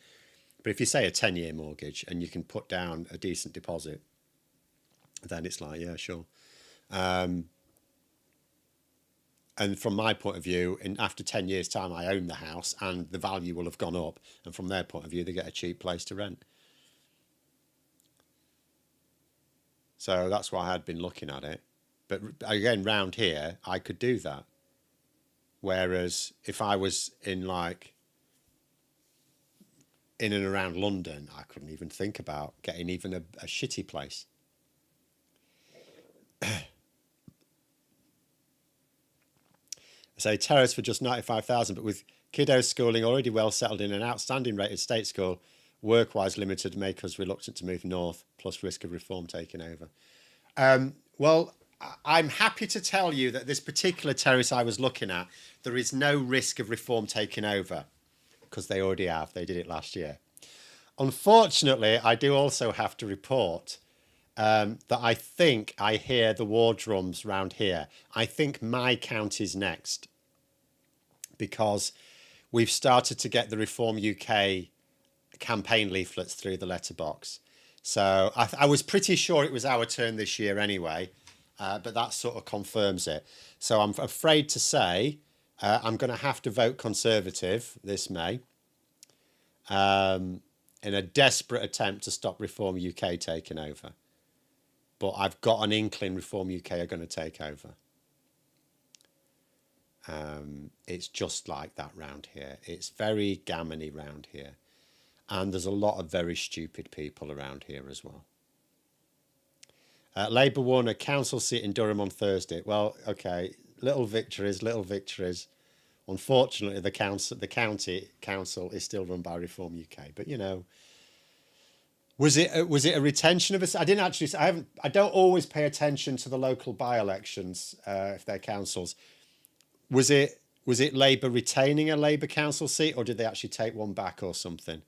But if you say a 10-year mortgage and you can put down a decent deposit, then it's like, yeah, sure. And from my point of view, after 10 years' time, I own the house and the value will have gone up. And from their point of view, they get a cheap place to rent. So that's why I had been looking at it. But again, round here, I could do that. Whereas if I was in and around London, I couldn't even think about getting even a shitty place. Say terrace for just 95,000, but with kiddos schooling already well settled in an outstanding rated state school, work-wise limited, make us reluctant to move north, plus risk of reform taking over. Well, I'm happy to tell you that this particular terrace I was looking at, there is no risk of reform taking over, because they already have. They did it last year. Unfortunately, I do also have to report that I think I hear the war drums round here. I think my county's next, because we've started to get the Reform UK campaign leaflets through the letterbox. So I was pretty sure it was our turn this year anyway, but that sort of confirms it. So I'm afraid to say I'm going to have to vote Conservative this May in a desperate attempt to stop Reform UK taking over. But I've got an inkling Reform UK are going to take over. It's just like that round here. It's very gammony round here. And there's a lot of very stupid people around here as well. Labour won a council seat in Durham on Thursday. Well, okay, little victories, little victories. Unfortunately, the county council is still run by Reform UK. But you know, was it a retention of a? I didn't actually. I don't always pay attention to the local by-elections if they're councils. Was it Labour retaining a Labour council seat, or did they actually take one back or something?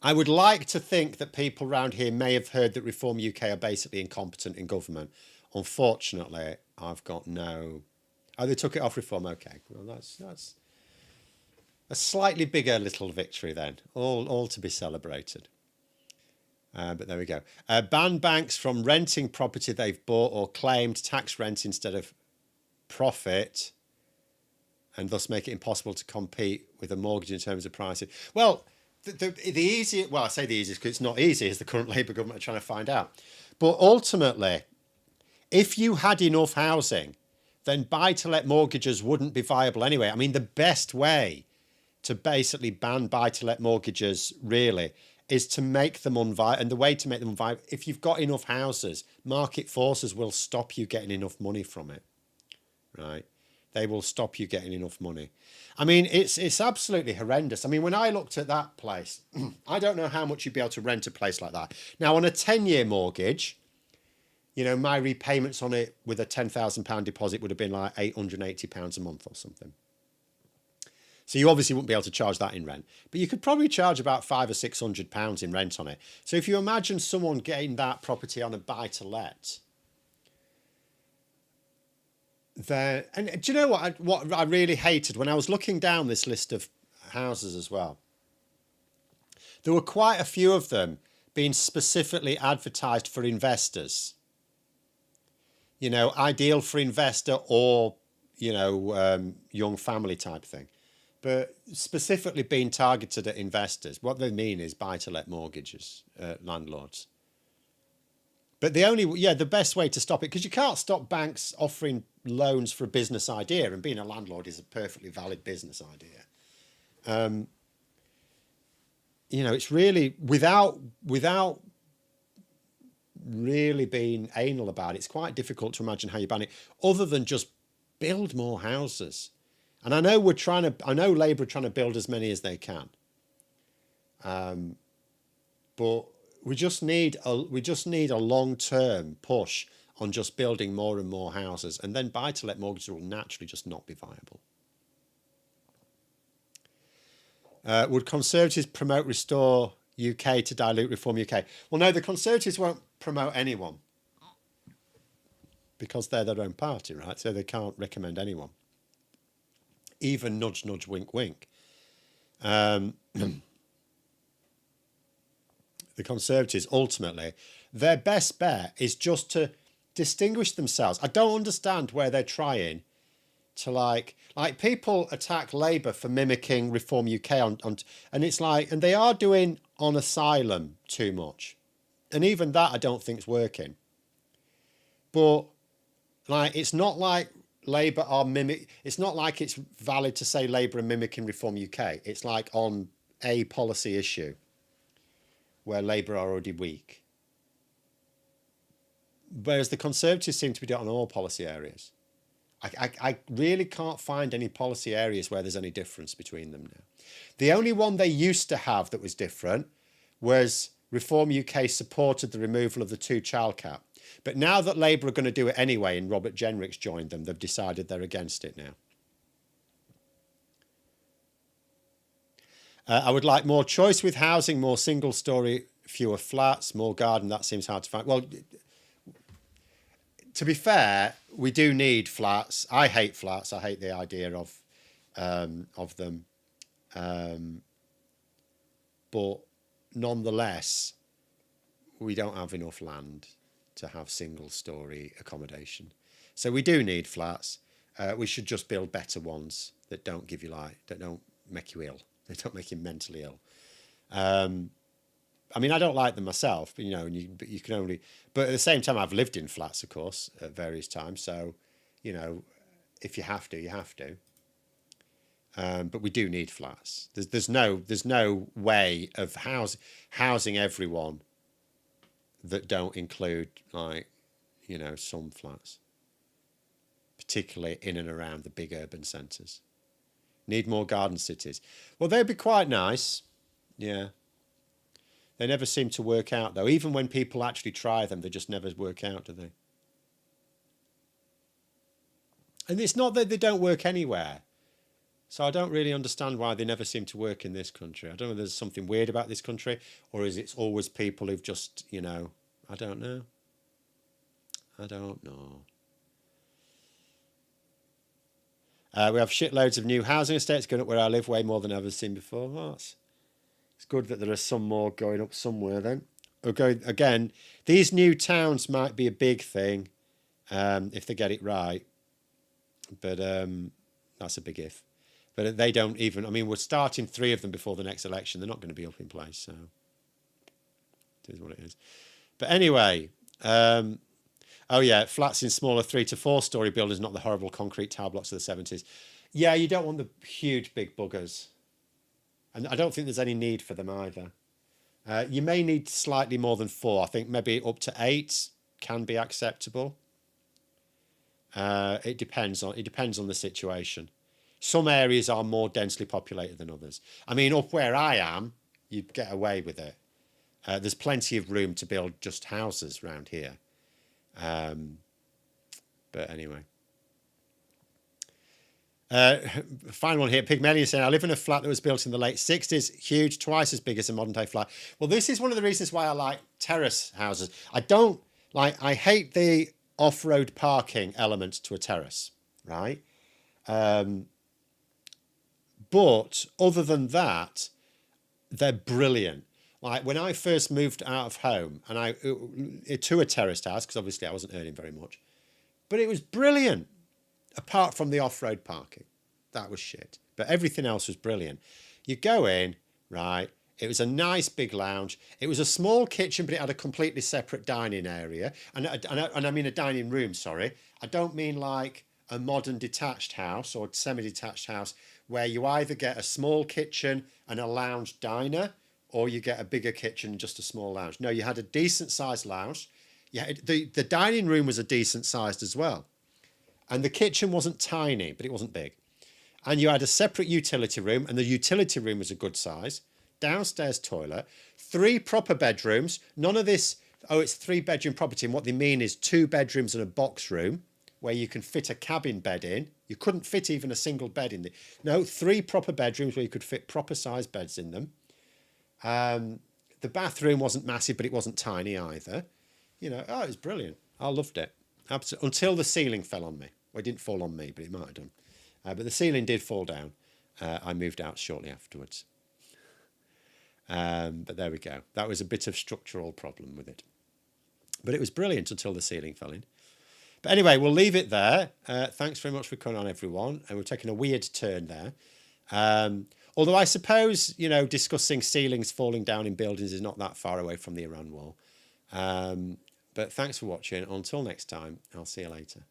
I would like to think that people around here may have heard that Reform UK are basically incompetent in government. Unfortunately, I've got no. Oh, they took it off Reform. Okay, well that's a slightly bigger little victory then. All to be celebrated. But there we go. Ban banks from renting property they've bought or claimed tax rent instead of profit, and thus make it impossible to compete with a mortgage in terms of pricing. Well, the easy, well, I say the easiest because it's not easy, as the current Labour government are trying to find out. But ultimately, if you had enough housing, then buy-to-let mortgages wouldn't be viable anyway. I mean, the best way to basically ban buy-to-let mortgages, really, is to make them unviable. And the way to make them unviable, if you've got enough houses, market forces will stop you getting enough money from it, right? They will stop you getting enough money. I mean, it's absolutely horrendous. I mean, when I looked at that place, I don't know how much you'd be able to rent a place like that. Now, on a 10-year mortgage, you know, my repayments on it with a £10,000 deposit would have been like £880 a month or something. So you obviously wouldn't be able to charge that in rent, but you could probably charge about £500 or £600 in rent on it. So if you imagine someone getting that property on a buy-to-let, there, and do you know what I really hated when I was looking down this list of houses as well? There were quite a few of them being specifically advertised for investors. You know, ideal for investor or, you know, young family type thing. But specifically being targeted at investors. What they mean is buy-to-let mortgages, landlords. But the best way to stop it, because you can't stop banks offering loans for a business idea, and being a landlord is a perfectly valid business idea. You know, it's really, without really being anal about it, it's quite difficult to imagine how you ban it, other than just build more houses. And I know Labour are trying to build as many as they can. But we just need a long-term push on just building more and more houses, and then buy-to-let mortgages will naturally just not be viable. Would Conservatives promote Restore UK to dilute Reform UK? Well, no, the Conservatives won't promote anyone because they're their own party, right? So they can't recommend anyone. Even nudge, nudge, wink, wink. The Conservatives, ultimately, their best bet is just to distinguish themselves. I don't understand where they're trying to like people attack Labour for mimicking Reform UK and it's like, and they are doing on asylum too much. And even that I don't think is working. But like, it's not like Labour are it's not like it's valid to say Labour are mimicking Reform UK. It's like on a policy issue where Labour are already weak. Whereas the Conservatives seem to be doing on all policy areas. I really can't find any policy areas where there's any difference between them now. The only one they used to have that was different was Reform UK supported the removal of the 2-child cap. But now that Labour are going to do it anyway and Robert Jenrick's joined them, they've decided they're against it now. I would like more choice with housing, more single story, fewer flats, more garden. That seems hard to find. Well, to be fair, we do need flats. I hate flats. I hate the idea of them. But nonetheless, we don't have enough land to have single story accommodation. So we do need flats. We should just build better ones that don't give you that don't make you ill. They don't make you mentally ill. I mean, I don't like them myself, but you can only. But at the same time, I've lived in flats, of course, at various times. So, if you have to, you have to. But we do need flats. There's no way of housing everyone that don't include some flats, particularly in and around the big urban centres. Need more garden cities. Well, they'd be quite nice. Yeah. They never seem to work out, though. Even when people actually try them, they just never work out, do they? And it's not that they don't work anywhere. So I don't really understand why they never seem to work in this country. I don't know if there's something weird about this country, or is it always people who've just, I don't know. I don't know. We have shitloads of new housing estates going up where I live, way more than I've ever seen before. Well, it's good that there are some more going up somewhere then. Again, these new towns might be a big thing if they get it right. But that's a big if. But they don't even, we're starting 3 of them before the next election. They're not going to be up in place, so it is what it is. But anyway, flats in smaller 3 to 4 story buildings, not the horrible concrete tower blocks of the 70s. Yeah, you don't want the huge big buggers. And I don't think there's any need for them either. You may need slightly more than 4. I think maybe up to 8 can be acceptable. It depends on the situation. Some areas are more densely populated than others. Up where I am, you'd get away with it. There's plenty of room to build just houses around here. But anyway. Final one here. Pygmalion saying, I live in a flat that was built in the late 60s, huge, twice as big as a modern day flat. Well, this is one of the reasons why I like terrace houses. I hate the off-road parking element to a terrace, right? But other than that, they're brilliant. Like when I first moved out of home and to a terraced house, because obviously I wasn't earning very much, but it was brilliant. Apart from the off-road parking, that was shit. But everything else was brilliant. You go in, right? It was a nice big lounge. It was a small kitchen, but it had a completely separate dining area. And I mean a dining room, sorry. I don't mean like a modern detached house or semi-detached house where you either get a small kitchen and a lounge diner, or you get a bigger kitchen and just a small lounge. No, you had a decent-sized lounge. Yeah, the dining room was a decent-sized as well. And the kitchen wasn't tiny, but it wasn't big. And you had a separate utility room, and the utility room was a good size. Downstairs toilet, 3 proper bedrooms. None of this, it's 3-bedroom property. And what they mean is 2 bedrooms and a box room where you can fit a cabin bed in. You couldn't fit even a single bed in there. No, 3 proper bedrooms where you could fit proper sized beds in them. The bathroom wasn't massive, but it wasn't tiny either. It was brilliant. I loved it. Absolutely. Until the ceiling fell on me. Well, it didn't fall on me, but it might have done. But the ceiling did fall down. I moved out shortly afterwards. But there we go. That was a bit of structural problem with it. But it was brilliant until the ceiling fell in. But anyway, we'll leave it there. Thanks very much for coming on, everyone. And we're taking a weird turn there. Although I suppose, discussing ceilings falling down in buildings is not that far away from the Iran war. But thanks for watching. Until next time, I'll see you later.